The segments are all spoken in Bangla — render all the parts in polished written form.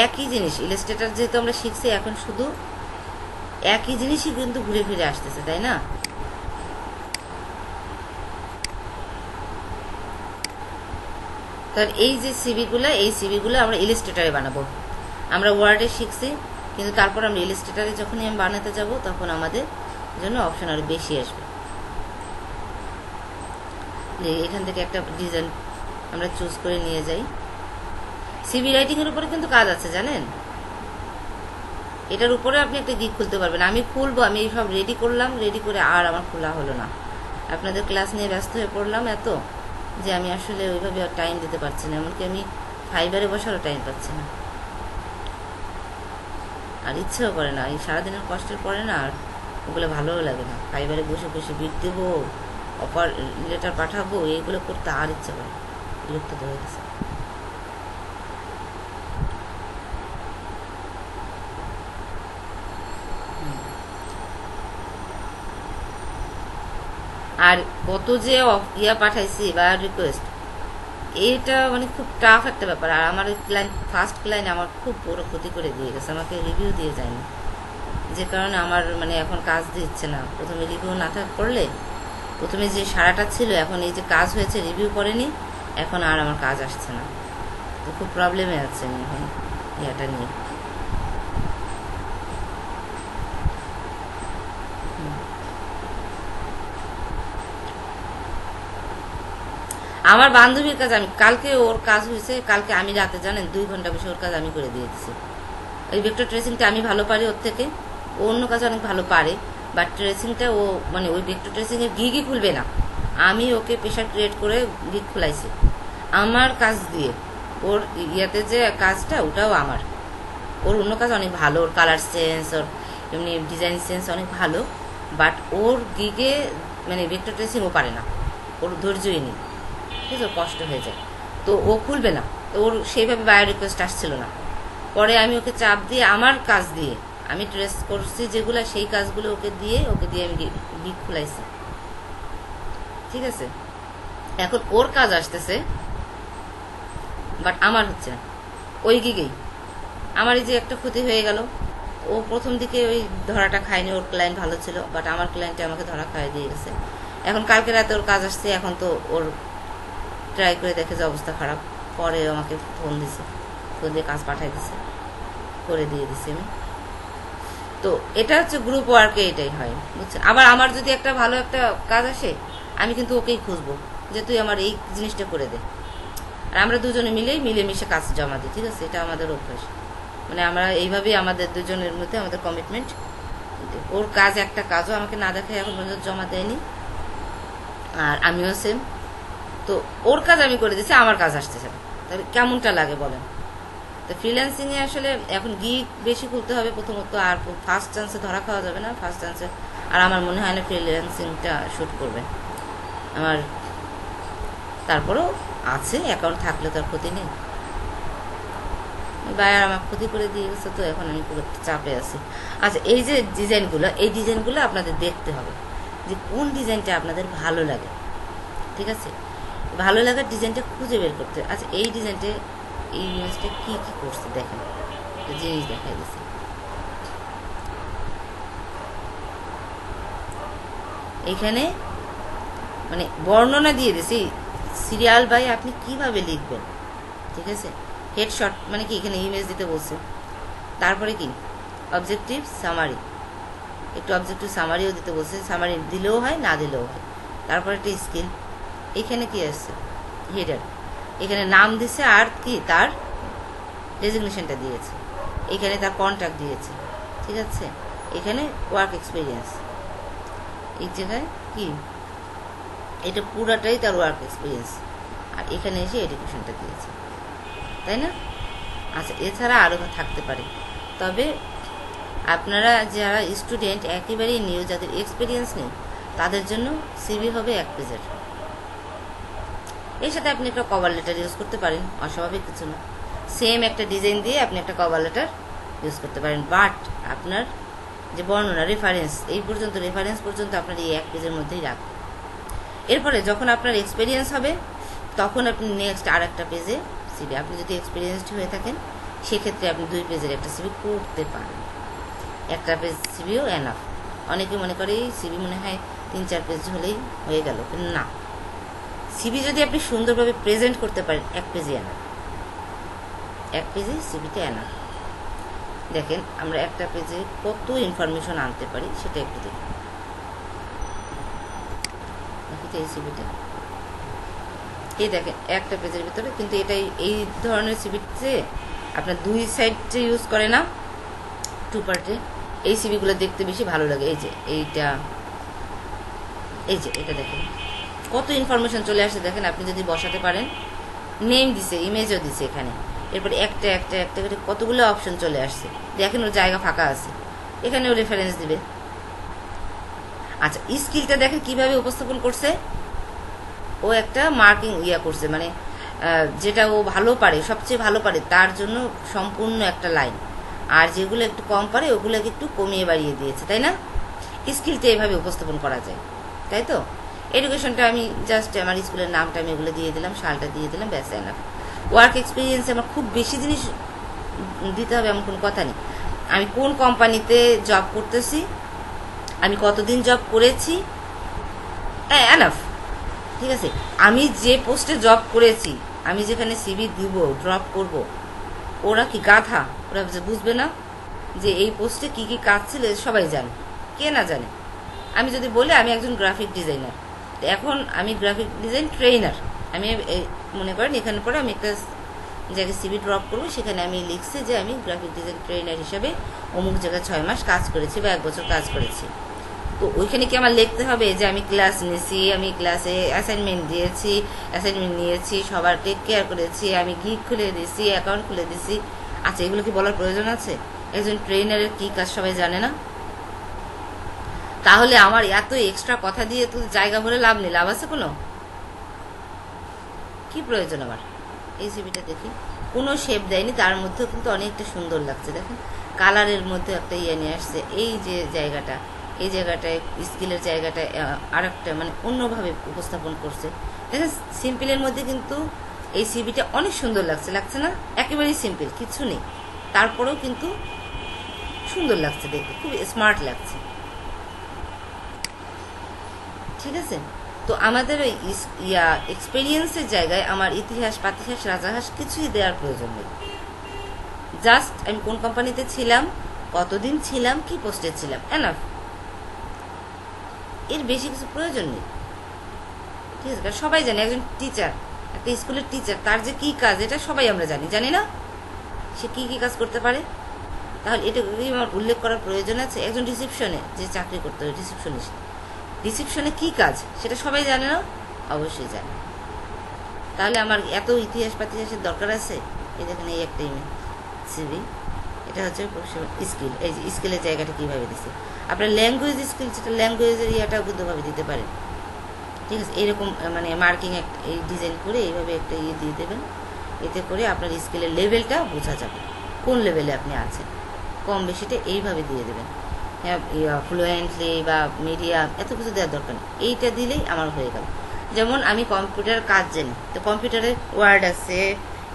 একই জিনিস ইলাস্ট্রেটর যেহেতু আমরা শিখছি, এখন শুধু একই জিনিসই কিন্তু ঘুরে ফিরে আসতেছে, তাই না? তার এই যে সিভিগুলো আমরা ইলাস্ট্রেটরে বানাবো। আমরা ওয়ার্ডে শিখছি, কিন্তু তারপর আমরা ইলাস্ট্রেটরে যখনই আমি বানাতে যাব তখন আমাদের জন্য অপশন আরো বেশি আসবে। এখান থেকে একটা ডিজাইন আমরা চুজ করে নিয়ে যাই। সিভি রাইটিং এর উপরে কিন্তু কাজ আছে, জানেন? এটার উপরে আপনি একটা গিগ খুলতে পারবেন। আমি খুলবো, আমি সব রেডি করলাম, রেডি করে আর আমার খোলা হলো না। আপনাদের ক্লাস নিয়ে ব্যস্ত হয়ে পড়লাম এত যে আমি আসলে ওইভাবে আর টাইম দিতে পারছি না, এমনকি আমি ফাইবারে বসারও টাইম পাচ্ছি না, আর ইচ্ছেও করে না। এই সারাদিনের কষ্টের পরে না আর ওগুলো ভালোও লাগে না। ফাইবারে বসে বসে বিট দেবো, অফার লেটার পাঠাবো, এইগুলো করতে আর ইচ্ছে করে, বিরক্ত তো হয়ে গেছে। আর কত যে ইয়া পাঠাইছি বা রিকোয়েস্ট, এটা মানে খুব টাফ একটা ব্যাপার। আর আমার ক্লায়েন্ট, ফার্স্ট ক্লায়েন্ট আমার খুব বড় ক্ষতি করে দিয়ে গেছে, আমাকে রিভিউ দিয়ে যায়নি, যে কারণে আমার মানে এখন কাজ দিচ্ছে না। প্রথমে রিভিউ না করলে, প্রথমে যে সারাটা ছিল, এখন এই যে কাজ হয়েছে রিভিউ করেনি, এখন আর আমার কাজ আসছে না। তো খুব প্রবলেমে আছে আমি এখন ইয়াটা নিয়ে। আমার বান্ধবীর কাজ আমি কালকে, ওর কাজ হয়েছে কালকে, আমি রাতে জানেন 2 ঘন্টা বসে ওর কাজ আমি করে দিয়ে দিচ্ছি। ওই ভেক্টর ট্রেসিংটা আমি ভালো পারি ওর থেকে, ও অন্য কাজ অনেক ভালো পারে, বাট ট্রেসিংটা ও মানে ওই ভেক্টর ট্রেসিংয়ের গিগই খুলবে না। আমি ওকে প্রেশার ক্রিয়েট করে গিগ খুলাইছি আমার কাজ দিয়ে। ওর ইয়াতে যে কাজটা ওটাও আমার, ওর অন্য কাজ অনেক ভালো, ওর কালার সেন্স, ওর এমনি ডিজাইন সেন্স অনেক ভালো, বাট ওর গিগে মানে ভেক্টর ট্রেসিং ও পারে না, ওর ধৈর্যই নেই, ঠিক আছে? কষ্ট হয়ে যায়, তো ও খুলবে না। তো ওর সেইভাবে বায়ো রিকোয়েস্ট আসছিল না। পরে আমি ওকে চাপ দিয়ে আমার কাজ দিয়ে আমি ট্রেস করছি যেগুলো, সেই কাজগুলো ওকে দিয়ে আমি গিগ খুলাইছি, ঠিক আছে? এখন ওর কাজ আসতেছে, বাট আমার হচ্ছে না ওই গিগেই। আমার এই যে একটা ক্ষতি হয়ে গেল, ও প্রথম দিকে ওই ধরাটা খায়নি, ওর ক্লায়েন্ট ভালো ছিল, বাট আমার ক্লায়েন্টে আমাকে ধরা খাইয়ে দিয়ে গেছে। এখন কালকে রাতে ওর কাজ আসছে, এখন তো ওর ট্রাই করে দেখে যে অবস্থা খারাপ, পরে আমাকে ফোন দিছে, ফোন দিয়ে কাজ পাঠাই দিছে, করে দিয়ে দিছি আমি। তো এটা হচ্ছে গ্রুপ ওয়ার্কে এটাই হয়, বুঝছেন? আবার আমার যদি একটা ভালো একটা কাজ আসে, আমি কিন্তু ওকেই খুঁজবো যে তুই আমার এই জিনিসটা করে দে, আর আমরা দুজনে মিলেমিশে কাজ জমা দিই, ঠিক আছে? এটা আমাদের অভ্যাস, মানে আমরা এইভাবেই আমাদের দুজনের মধ্যে আমাদের কমিটমেন্ট। ওর কাজ একটা কাজও আমাকে না দেখে এখন পর্যন্ত জমা দেয়নি, আর আমিও সেম। তো ওর কাজ আমি করে দিচ্ছি, আমার কাজ আসতেছে না, তাহলে কেমনটা লাগে বলেন? তো ফ্রিল্যান্সিংয়ে আসলে এখন গিগ বেশি খুলতে হবে প্রথমত, আর ফার্স্ট চান্সে ধরা খাওয়া যাবে না, ফার্স্ট চান্সে। আর আমার মনে হয় না ফ্রিল্যান্সিংটা শুট করবে আমার, তারপরেও আছে অ্যাকাউন্ট থাকলে তার ক্ষতি নেই। বায়ার আমার ক্ষতি করে দিয়ে গেছে, তো এখন আমি খুব চাপে আছি। আচ্ছা, এই যে ডিজাইনগুলো, এই ডিজাইনগুলো আপনাদের দেখতে হবে যে কোন ডিজাইনটা আপনাদের ভালো লাগে, ঠিক আছে? ভালো লাগার ডিজাইনটা খুঁজে বের করতে। আচ্ছা, এই ডিজাইনটা, এই ইমেজটা কি কি করছে দেখেন, একটা জিনিস দেখাই দিচ্ছে। এইখানে মানে বর্ণনা দিয়ে দিছি সিরিয়াল বাই আপনি কিভাবে লিখবেন, ঠিক আছে? হেডশট মানে কি, এখানে ইমেজ দিতে বলছে, তারপরে কি অবজেক্টিভ সামারি, একটু অবজেক্টিভ সামারিও দিতে বলছে, সামারি দিলেও হয় না দিলেও হয়। তারপরে একটা স্কিল, এখানে কি আসছে হেডার, এখানে নাম দিছে আর কি তার ডেজিগনেশনটা দিয়েছে, এখানে তার কন্ট্যাক্ট দিয়েছে, ঠিক আছে? এখানে ওয়ার্ক এক্সপিরিয়েন্স, এই জায়গায় কি এটা পুরাটাই তার ওয়ার্ক এক্সপিরিয়েন্স, আর এখানে এসে এডুকেশনটা দিয়েছে, তাই না? আচ্ছা, এছাড়া আরও থাকতে পারে, তবে আপনারা যারা স্টুডেন্ট একেবারেই নিউ, যাদের এক্সপিরিয়েন্স নেই, তাদের জন্য সিভি হবে 1 পেজের। এর সাথে আপনি একটা কভার লেটার ইউজ করতে পারেন, অস্বাভাবিক কিছু না। সেম একটা ডিজাইন দিয়ে আপনি একটা কভার লেটার ইউজ করতে পারেন, বাট আপনার যে বর্ণনা, রেফারেন্স, এই পর্যন্ত রেফারেন্স পর্যন্ত আপনার এই 1 পেজের মধ্যেই রাখবেন। এরপরে যখন আপনার এক্সপিরিয়েন্স হবে, তখন আপনি নেক্সট আর একটা পেজে সিভি, আপনি যদি এক্সপিরিয়েন্সড হয়ে থাকেন সেক্ষেত্রে আপনি 2 পেজের একটা সিভি করতে পারেন। একটা পেজ সিভিও এনাফ। অনেকে মনে করে এই সিভি মনে হয় 3-4 পেজ হলেই হয়ে গেল, কিন্তু না, সিভি যদি আপনি সুন্দরভাবে প্রেজেন্ট করতে পারেন 1 পেজই এনাফ, 1 পেজে সিভিটা এনাফ। দেখেন আমরা একটা পেজে কত ইনফরমেশন আনতে পারি সেটা একটু দেখি। এই সিভিটা এই দেখেন একটা পেজের ভিতরে, কিন্তু এটাই এই ধরনের সিভিতে আপনার 2 সাইডে ইউজ করে না, 2 পার্টে। এই সিভিগুলো দেখতে বেশি ভালো লাগে। এই যে এটা দেখেন কত ইনফরমেশন চলে আসছে। দেখেন আপনি যদি বসাতে পারেন, নেম দিছে, ইমেজও দিছে এখানে, এরপরে একটা একটা একটা করে কতগুলো অপশন চলে আসছে। দেখেন ওর জায়গা ফাঁকা আছে, এখানেও রেফারেন্স দিবে। আচ্ছা, স্কিলটা দেখেন কিভাবে উপস্থাপন করছে। ও একটা মার্কিং করছে, মানে যেটা ও ভালো পারে, সবচেয়ে ভালো পারে তার জন্য সম্পূর্ণ একটা লাইন, আর যেগুলো একটু কম পারে ওগুলোকে একটু কমিয়ে বাড়িয়ে দিয়েছে, তাই না? স্কিলটা এভাবে উপস্থাপন করা যায়, তাই তো? এডুকেশনটা আমি জাস্ট আমার স্কুলের নামটা আমি এগুলো দিয়ে দিলাম, সালটা দিয়ে দিলাম, ব্যাস এনাফ। ওয়ার্ক এক্সপিরিয়েন্সে আমার খুব বেশি জিনিস দিতে হবে এমন কোনো কথা নেই। আমি কোন কোম্পানিতে জব করতেছি, আমি কতদিন জব করেছি, এনাফ, ঠিক আছে? আমি যে পোস্টে জব করেছি, আমি যেখানে সিভি দিব, ড্রপ করব, ওরা কি গাধা? ওরা বুঝবে না যে এই পোস্টে কি কি কাজ ছিল? সবাই জানে, কে না জানে? আমি যদি বলি আমি একজন গ্রাফিক ডিজাইনার, এখন আমি গ্রাফিক ডিজাইন ট্রেনার, আমি মনে করেন এখানে পরে আমি একটা জায়গায় সিভি ড্রপ করবো, সেখানে আমি লিখছি যে আমি গ্রাফিক ডিজাইন ট্রেনার হিসাবে অমুক জায়গায় 6 মাস কাজ করেছি বা 1 বছর কাজ করেছি। তো ওইখানে কি আমার লিখতে হবে যে আমি ক্লাস নিয়েছি, আমি ক্লাসে অ্যাসাইনমেন্ট দিয়েছি, অ্যাসাইনমেন্ট নিয়েছি, সবার টেক কেয়ার করেছি, আমি গিগ খুলে দিয়েছি, অ্যাকাউন্ট খুলে দিয়েছি? আচ্ছা, এগুলো কি বলার প্রয়োজন আছে? একজন ট্রেনারের কি কাজ সবাই জানে না? তাহলে আমার এত এক্সট্রা কথা দিয়ে তো জায়গা ভরে লাভ নেই, লাভ আছে কোনো? কি প্রয়োজন আমার? এই সিভিটা দেখি, কোনো শেপ দেয়নি, তার মধ্যেও কিন্তু অনেকটা সুন্দর লাগছে। দেখেন কালারের মধ্যে একটা নিয়ে আসছে। এই যে জায়গাটা, এই জায়গাটায় স্কিলের জায়গাটায় আর একটা মানে অন্যভাবে উপস্থাপন করছে। দেখেন সিম্পলের মধ্যে কিন্তু এই সিভিটা অনেক সুন্দর লাগছে, লাগছে না? একেবারেই সিম্পল, কিছু নেই, তারপরেও কিন্তু সুন্দর লাগছে, দেখতে খুব স্মার্ট লাগছে, ঠিক আছে? তো আমাদের ওই এক্সপেরিয়েন্সের জায়গায় আমার ইতিহাস, পাতিহাস, রাজাহাস কিছুই দেওয়ার প্রয়োজন নেই। জাস্ট আমি কোন কোম্পানিতে ছিলাম, কতদিন ছিলাম, কি পোস্টে ছিলাম, এনাফ। এর বেশি কিছু প্রয়োজন নেই, ঠিক আছে? কারণ সবাই জানে একজন টিচার, একটা স্কুলের টিচার, তার যে কি কাজ এটা সবাই আমরা জানি, জানি না? সে কি কি কাজ করতে পারে? তাহলে এটা আমার উল্লেখ করার প্রয়োজন আছে? একজন রিসিপশনে যে চাকরি করতে হবে, রিসিপশনিস্ট, রিসিপশনে কি কাজ সেটা সবাই জানে না? অবশ্যই জানে। তাহলে আমার এত ইতিহাস পাতিহাসের দরকার আছে? এই দেখেন এই একটা সিভি, এটা হচ্ছে স্কিল। এই যে স্কিলের জায়গাটা কীভাবে দিচ্ছে। আপনার ল্যাঙ্গুয়েজ স্কিল, সেটা ল্যাঙ্গুয়েজের ইয়াটাও বুদ্ধভাবে দিতে পারেন, ঠিক আছে? এরকম মানে মার্কিং একটা এই ডিজাইন করে এইভাবে একটা দিয়ে দেবেন, এতে করে আপনার স্কিলের লেভেলটা বোঝা যাবে কোন লেভেলে আপনি আছেন। কম বেশিটা এইভাবে দিয়ে দেবেন, হ্যাঁ, ফ্লুয়েন্টলি বা মিডিয়াম, এত কিছু দেওয়ার দরকার নেই, এইটা দিলেই আমার হয়ে গেল। যেমন আমি কম্পিউটার কাজ জানি, তো কম্পিউটারে ওয়ার্ড আছে,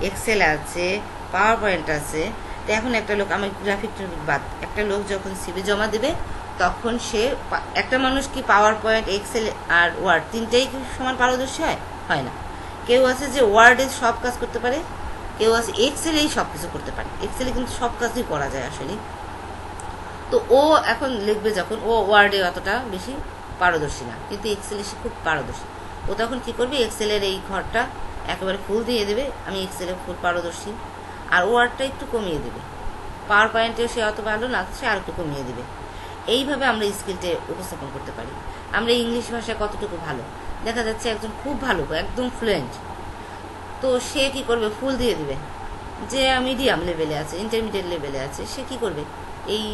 এক্সেল আছে, পাওয়ার পয়েন্ট আছে। তো এখন একটা লোক, আমার গ্রাফিক বাদ, একটা লোক যখন সিভি জমা দেবে তখন সে, একটা মানুষ কি পাওয়ার পয়েন্ট, এক্সেল আর ওয়ার্ড তিনটেই কি সমান পারদর্শী হয়? হয় না। কেউ আছে যে ওয়ার্ডে সব কাজ করতে পারে, কেউ আছে এক্সেলেই সব কিছু করতে পারে। এক্সেলে কিন্তু সব কাজই করা যায় আসলে। তো ও এখন লিখবে যখন, ও ওয়ার্ডে অতটা বেশি পারদর্শী না, কিন্তু এক্সেলে সে খুব পারদর্শী। ও তখন কি করবে, এক্সেলের এই ঘরটা একেবারে ফুল দিয়ে দেবে, আমি এক্সেলে ফুল পারদর্শী, আর ওয়ার্ডটা একটু কমিয়ে দেবে। পাওয়ার পয়েন্টেও সে অত ভালো না, সে আর একটু কমিয়ে দেবে। এইভাবে আমরা স্কিলটা উপস্থাপন করতে পারি। আমরা ইংলিশ ভাষায় কতটুকু ভালো, দেখা যাচ্ছে একজন খুব ভালো, একদম ফ্লুয়েন্ট, তো সে কি করবে, ফুল দিয়ে দিবে। যে মিডিয়াম লেভেলে আছে, ইন্টারমিডিয়েট লেভেলে আছে, সে কি করবে, এই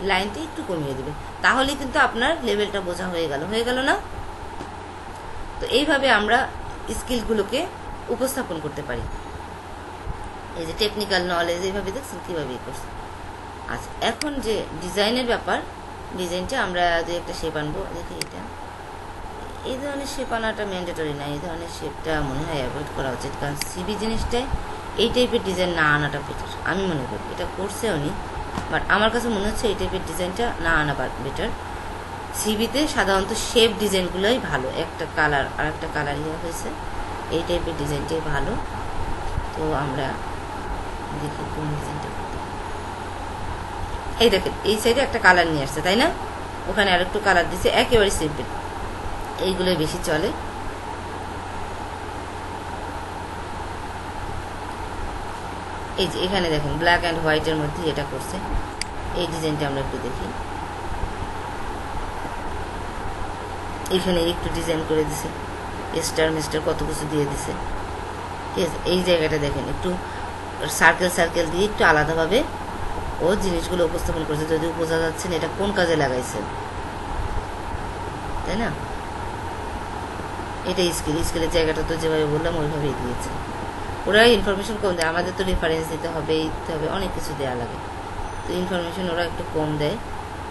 লাইনটা একটু কমিয়ে দেবে। তাহলে কিন্তু আপনার লেভেলটা বোঝা হয়ে গেল, হয়ে গেল না? তো এইভাবে আমরা স্কিলগুলোকে উপস্থাপন করতে পারি। এই যে টেকনিক্যাল নলেজ, এইভাবে দেখছেন কীভাবে করছে। আচ্ছা, এখন যে ডিজাইনের ব্যাপার, ডিজাইনটা আমরা যে একটা শেপ আনবো, দেখি এটা এই ধরনের শেপ আনাটা ম্যান্ডেটরি না, এই ধরনের শেপটা মনে হয় অ্যাভয়েড করা উচিত, কারণ সিবি জিনিসটাই এই টাইপের ডিজাইন না আনাটা বেটার আমি মনে করি। এটা করছে উনি, বাট আমার কাছে মনে হচ্ছে এই টাইপের ডিজাইনটা না আনা বেটার। সিবিতে সাধারণত শেপ ডিজাইনগুলোই ভালো, একটা কালার আর একটা কালার ইয়ে হয়েছে, এই টাইপের ডিজাইনটাই ভালো। তো আমরা দেখি কোন ডিজাইনটা। এই দেখেন এই সাইডে একটা কালার নিয়ে আসছে, তাই না? ওখানে আর একটু কালার দিছে, একেবারে সিম্পল, এইগুলোই বেশি চলে। এই যে এখানে দেখেন ব্ল্যাক অ্যান্ড হোয়াইটের মধ্যে এটা করছে, এই ডিজাইনটা আমরা একটু দেখি। এখানে একটু ডিজাইন করে দিছে, স্টার মিস্টার কত কিছু দিয়ে দিছে, ঠিক আছে? এই জায়গাটা দেখেন একটু সার্কেল সার্কেল দিয়ে একটু আলাদাভাবে ও জিনিসগুলো উপস্থাপন করছে, যদিও বোঝা যাচ্ছে না এটা কোন কাজে লাগাইছে, তাই না? এটা স্কেলের জায়গাটা তো যেভাবে বললাম ওইভাবেই দিয়েছে। ওরা ইনফরমেশন কম দেয়, আমাদের তো রেফারেন্স দিতে হবে, অনেক কিছু দেওয়া লাগে, তো ইনফরমেশন ওরা একটু কম দেয়,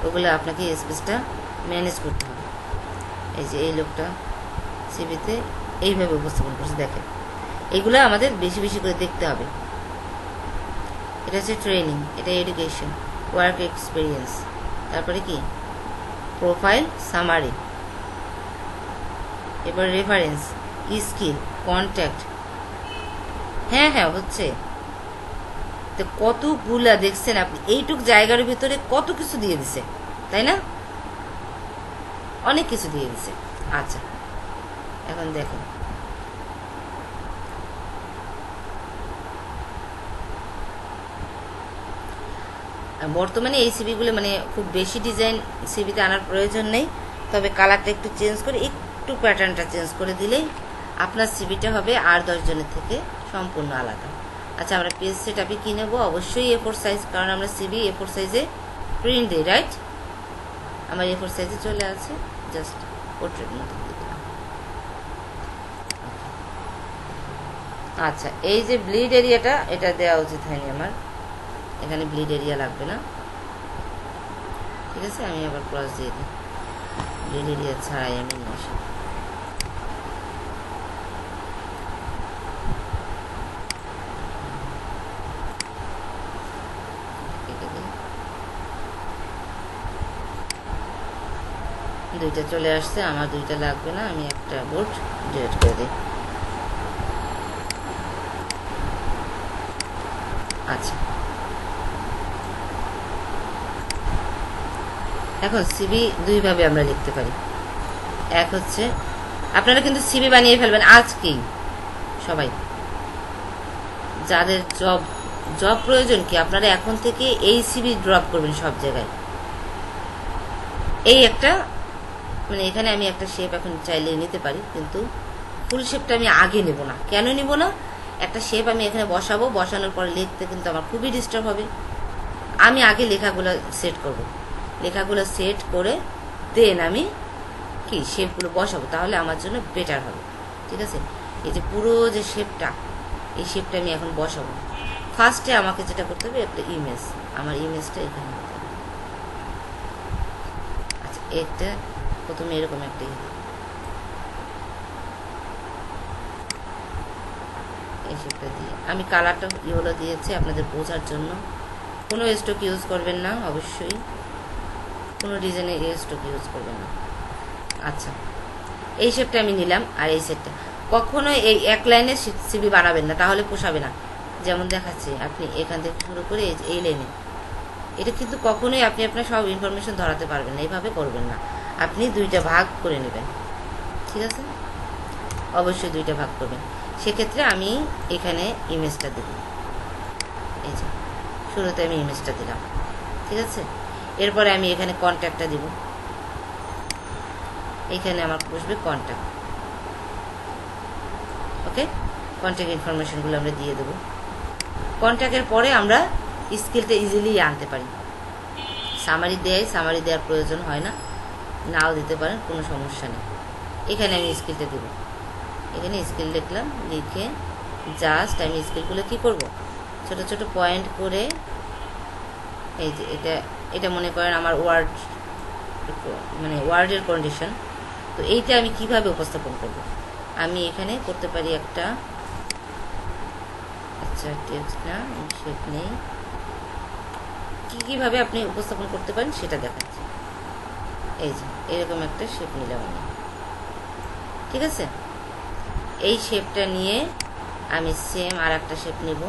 ওগুলো আপনাকে স্পেসটা ম্যানেজ করতে হবে। এই যে এই লোকটা সিভিতে এইভাবে উপস্থাপন করছে, দেখেন এইগুলো আমাদের বেশি বেশি করে দেখতে হবে। এটা হচ্ছে ট্রেনিং, এটা এডুকেশন, ওয়ার্ক এক্সপিরিয়েন্স, তারপরে কি প্রোফাইল, সামারি, এবার রেফারেন্স, স্কিল, কন্ট্যাক্ট। হ্যাঁ হ্যাঁ হচ্ছে, তো কতগুলা দেখছেন আপনি, এইটুক জায়গার ভিতরে কত কিছু দিয়ে দিছে, তাই না? অনেক কিছু দিয়ে দিছে। আচ্ছা এখন দেখেন বর্তমানে এই সিবিগুলো মানে খুব বেশি ডিজাইন সিবিতে আনার প্রয়োজন নেই, তবে কালারটা একটু চেঞ্জ করে, একটু প্যাটার্নটা চেঞ্জ করে দিলেই আপনার সিবিটা হবে আর 10 জনের থেকে সম্পূর্ণ আলাদা। আচ্ছা আমরা পেজ সেট আপে কি নেবো? অবশ্যই A4 সাইজ, কারণ আমরা সিবি A4 সাইজে প্রিন্ট দিই, রাইট? আমার A4 সাইজে চলে আছে, জাস্ট পোর্ট্রেট মতো দিলাম। আচ্ছা এই যে ব্লিড এরিয়াটা, এটা দেওয়া উচিত হয়নি আমার, এখানে ব্লিড এরিয়া লাগবে না, ঠিক আছে? আমি আবার ক্রস দিয়ে দিই, ব্লিড এরিয়া ছাড়াই আমি নিয়ে আসি। দুইটা চলে আসছে, আমার দুইটা লাগবে না, আমি একটা বোর্ড ডিলিট করে দিই। আচ্ছা এখন সিবি দুইভাবে আমরা লিখতে পারি। এক হচ্ছে, আপনারা কিন্তু সিবি বানিয়ে ফেলবেন আজকেই সবাই, যাদের জব প্রয়োজন কি আপনারা এখন থেকে এই সিবি ড্রপ করবেন সব জায়গায়। এই একটা মানে এখানে আমি একটা শেপ এখন চাইলে নিতে পারি, কিন্তু ফুল শেপটা আমি আগে নেব না। কেন নিব না? একটা শেপ আমি এখানে বসাবো, বসানোর পরে লিখতে কিন্তু আমার খুবই ডিস্টার্ব হবে। আমি আগে লেখাগুলো সেট করব, লেখাগুলো সেট করে দেন আমি কি শেপগুলো বসাবো, তাহলে আমার জন্য বেটার হবে, ঠিক আছে? এই যে পুরো যে শেপটা, এই শেপটা আমি এখন বসাবো। ফার্স্টে আমাকে যেটা করতে হবে, একটা ইমেজ, আমার ইমেজটা এখানে নিতে হবে। আচ্ছা একটা প্রথমে এরকম একটা এই শেপটা দিয়ে আমি কালারটা ইয়েলো দিয়েছি আপনাদের বোঝার জন্য। কোনো স্টক ইউজ করবেন না, অবশ্যই কোনো ডিজাইনের স্টক ইউজ করবেন না। আচ্ছা এই শেপটা আমি নিলাম, আর এই সেটটা কখনো এই এক লাইনে সিবি বানাবেন না, তাহলে পোষাবে না। যেমন দেখাচ্ছি, আপনি এখান থেকে শুরু করে এই লাইনে, এটা কিন্তু কখনোই আপনি আপনার সব ইনফরমেশন ধরাতে পারবেন না, এইভাবে করবেন না। আপনি দুইটা ভাগ করে নেবেন, ঠিক আছে? অবশ্যই দুইটা ভাগ করবেন। সেক্ষেত্রে আমি এখানে ইমেজটা দেব, এই যে শুরুতে আমি ইমেজটা দিলাম, ঠিক আছে? এরপরে আমি এখানে কন্ট্যাক্টটা দিব, এইখানে আমার বসবে কন্ট্যাক্ট, ওকে? কন্ট্যাক্ট ইনফরমেশনগুলো আমরা দিয়ে দেবো। কন্ট্যাক্টের পরে আমরা স্কিলটা ইজিলি আনতে পারি। সামারি দেওয়ার প্রয়োজন হয় না, নাও দিতে পারেন, কোনো সমস্যা নেই। এখানে আমি স্কিলটা দেবো, এখানে স্কিল লিখলাম, লিখে জাস্ট আমি স্কিলগুলো কি করব, ছোট ছোট পয়েন্ট করে, এই যে এটা মনে করেন আমার ওয়ার্ড, মানে ওয়ার্ডের কন্ডিশন, তো এইটা আমি কিভাবে উপস্থাপন করব, আমি এখানে করতে পারি একটা আচ্ছা টেক্সট না, শেপ নেই। কীভাবে আপনি উপস্থাপন করতে পারেন সেটা দেখাচ্ছি। এই যে এরকম একটা শেপ নিলাম আমি, ঠিক আছে। এই শেপটা নিয়ে আমি সেম আর একটা শেপ নিব।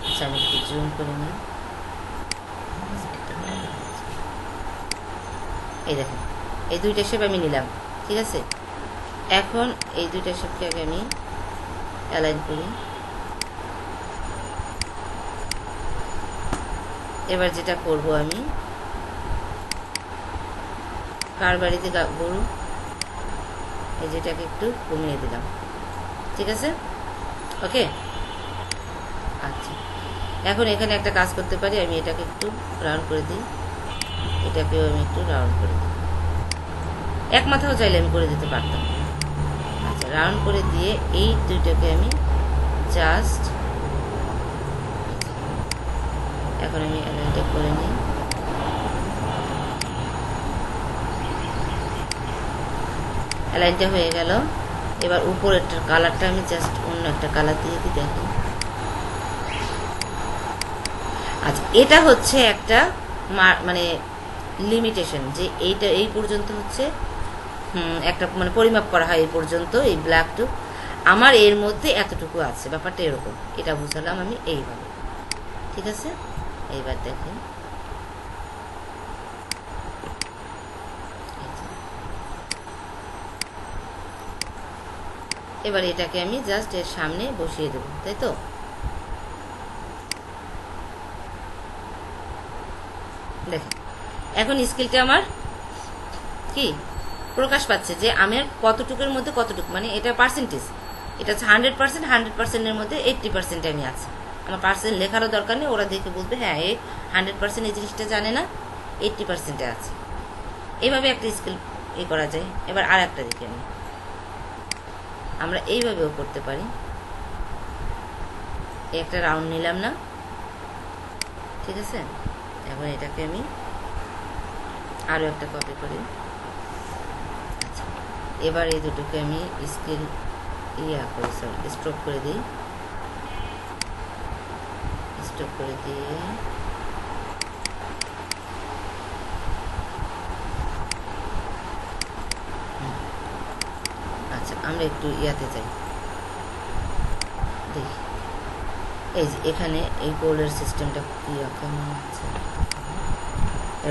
আচ্ছা আমি একটু জুম করে নিই। এই দেখেন এই দুইটা শেপ আমি নিলাম, ঠিক আছে। এখন এই দুইটা শেপকে আগে আমি অ্যালাইন করি। এবার যেটা করব আমি কার বাড়িতে গরু, এই যেটাকে একটু কমিয়ে দিলাম, ঠিক আছে, ওকে। আচ্ছা এখন এখানে একটা কাজ করতে পারি, আমি এটাকে একটু রাউন্ড করে দিই, এটাকেও আমি একটু রাউন্ড করে দিই। এক মাথাও চাইলে আমি করে দিতে পারতাম। আচ্ছা রাউন্ড করে দিয়ে এই দুইটাকে আমি জাস্ট এখন আমি অ্যালাইনটা করে নিই। অ্যালাইনটা হয়ে গেল। এবার উপরেরটার কালারটা আমি জাস্ট অন্য একটা কালার দিয়ে দিই, দেখেন। আচ্ছা এটা হচ্ছে একটা মানে লিমিটেশন, যে এইটা এই পর্যন্ত হচ্ছে একটা মানে পরিমাপ করা হয় এই পর্যন্ত, এই ব্ল্যাকটুক আমার এর মধ্যে এতটুকু আছে, ব্যাপারটা এরকম। এটা বুঝালাম আমি এইভাবে, ঠিক আছে। এইবার দেখেন এবার এটাকে আমি জাস্ট এর সামনে বসিয়ে দেবো, তাই তো। দেখেন এখন স্কিলটা আমার কি প্রকাশ পাচ্ছে, যে আমার কতটুকুর মধ্যে কতটুকু, মানে এটা পার্সেন্টেজ, এটা হচ্ছে 100%, 100%-এর মধ্যে 80% আমি আছে। আমার পার্সেন্ট লেখারও দরকার নেই, ওরা দেখে বলবে হ্যাঁ এই 100% এই জিনিসটা জানে না, 80%-এ আছে। এইভাবে একটা স্কিল করা যায়। এবার আর একটা দেখি আমরা এইভাবেও করতে পারি। একটা রাউন্ড নিলাম না, ঠিক আছে। এখন এটাকে আমি আরও একটা কপি করি। আচ্ছা এবার এই দুটোকে আমি স্কেল করি, সরি স্ট্রোক করে দিই। স্ট্রোক করে দিয়ে আচ্ছা আমরা একটু ইয়াতে যাই, দেখি এই যে এখানে এই গোলের সিস্টেমটা কি কেমন আছে,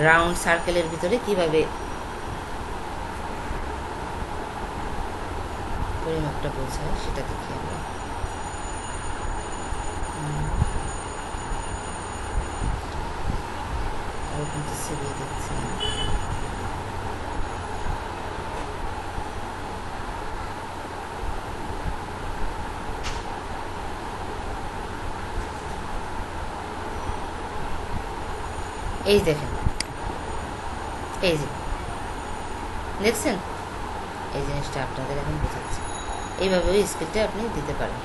রাউন্ড সার্কেলের ভিতরে কিভাবে পরিমাপটা বোঝায় সেটা দেখি আমরা। কিন্তু সিবি দেখছি এই দেখেন, এই যে দেখছেন, এই জিনিসটা আপনাদের এখন বোঝাচ্ছে। এইভাবে ওই স্কিলটা আপনি দিতে পারেন।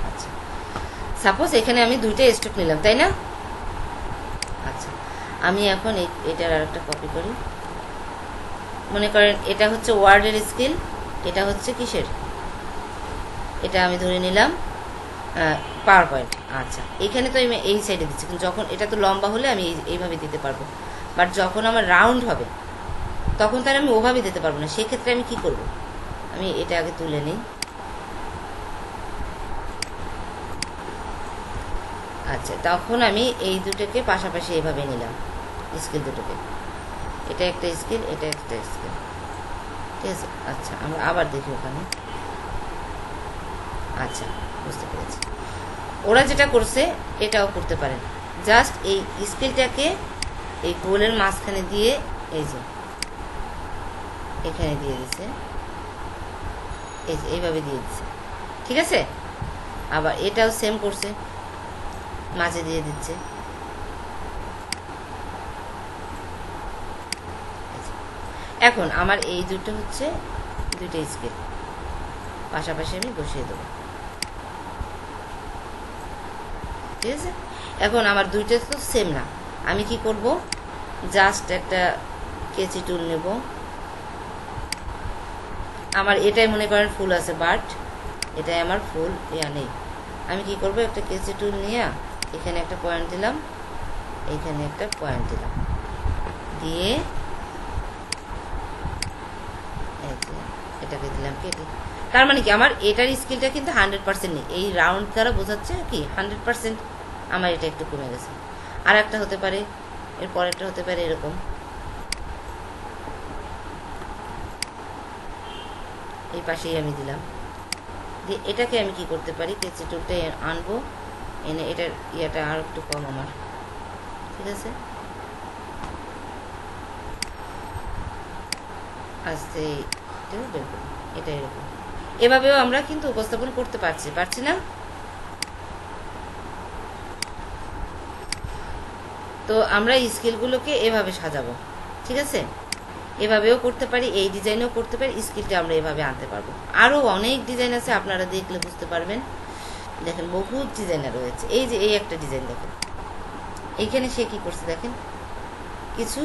আচ্ছা সাপোজ এখানে আমি দুইটা স্ট্রোক নিলাম, তাই না। আচ্ছা আমি এখন এটার আর একটা কপি করি। মনে করেন এটা হচ্ছে ওয়ার্ডের স্কিল, এটা হচ্ছে কিসের, এটা আমি ধরে নিলাম পাওয়ার পয়েন্ট। আচ্ছা এখানে তো আমি এই সাইডে দিচ্ছি, কিন্তু যখন এটা তো লম্বা হলে আমি এইভাবে দিতে পারবো, বাট যখন আমার রাউন্ড হবে তখন তার আমি ওভাবে দিতে পারবো না। সেক্ষেত্রে আমি কি করব, আমি এটা আগে তুলে নিই। আচ্ছা তখন আমি এই দুটোকে পাশাপাশি এভাবে নিলাম, স্কেল দুটোকে, এটা একটা স্কেল, এটা একটা স্কেল, ঠিক আছে। আচ্ছা আমরা আবার দেখি ওখানে। আচ্ছা বুঝতে পেরেছি, ওরা যেটা করছে এটাও করতে পারেন। জাস্ট এই স্কেলটাকে এই গোলের মাঝখানে দিয়ে এই যে এখানে দিয়ে দিছে, এই যে এইভাবে দিয়ে দিছে, ঠিক আছে। আবার এটাও সেম করছে, মাঝে দিয়ে দিচ্ছে। এখন আমার এই দুটো হচ্ছে দুইটা স্কেল, পাশাপাশি আমি বসিয়ে দেবো, ঠিক আছে। এখন আমার দুইটা তো সেম না, আমি কি করব, জাস্ট একটা কেচি টুল নেব, আমার এটাই মনে করেন ফুল আছে, বাট এটাই আমার ফুল নেই। আমি কি করব, একটা কেসি টুল নিয়ে এখানে একটা পয়েন্ট দিলাম, এইখানে একটা পয়েন্ট দিলাম, দিয়ে এটাকে দিলাম কেটে। তার মানে কি আমার এটার স্কিলটা কিন্তু 100% নেই, এই রাউন্ড দ্বারা বোঝাচ্ছে কি 100% আমার এটা একটু কমে গেছে। আর একটা হতে পারে, এর পরেরটা হতে পারে এরকম, এই পাশেই আমি দিলাম, দিয়ে এটাকে আমি কি করতে পারি, কেচি টুলটা আনবো, এনে এটার ইয়েটা আর একটু কম আমার, ঠিক আছে, আস্তে বের করি, এটা এরকম। এভাবেও আমরা কিন্তু উপস্থাপন করতে পারছি না। তো আমরা স্কিলগুলোকে এভাবে সাজাবো, ঠিক আছে, এভাবেও করতে পারি, এই ডিজাইনেও করতে পারি, স্কিলটা আমরা এভাবে আনতে পারবো। আরও অনেক ডিজাইন আছে, আপনারা দেখলে বুঝতে পারবেন। দেখেন বহুত ডিজাইনার রয়েছে। এই যে এই একটা ডিজাইন দেখেন, এইখানে সে কি করছে দেখেন, কিছু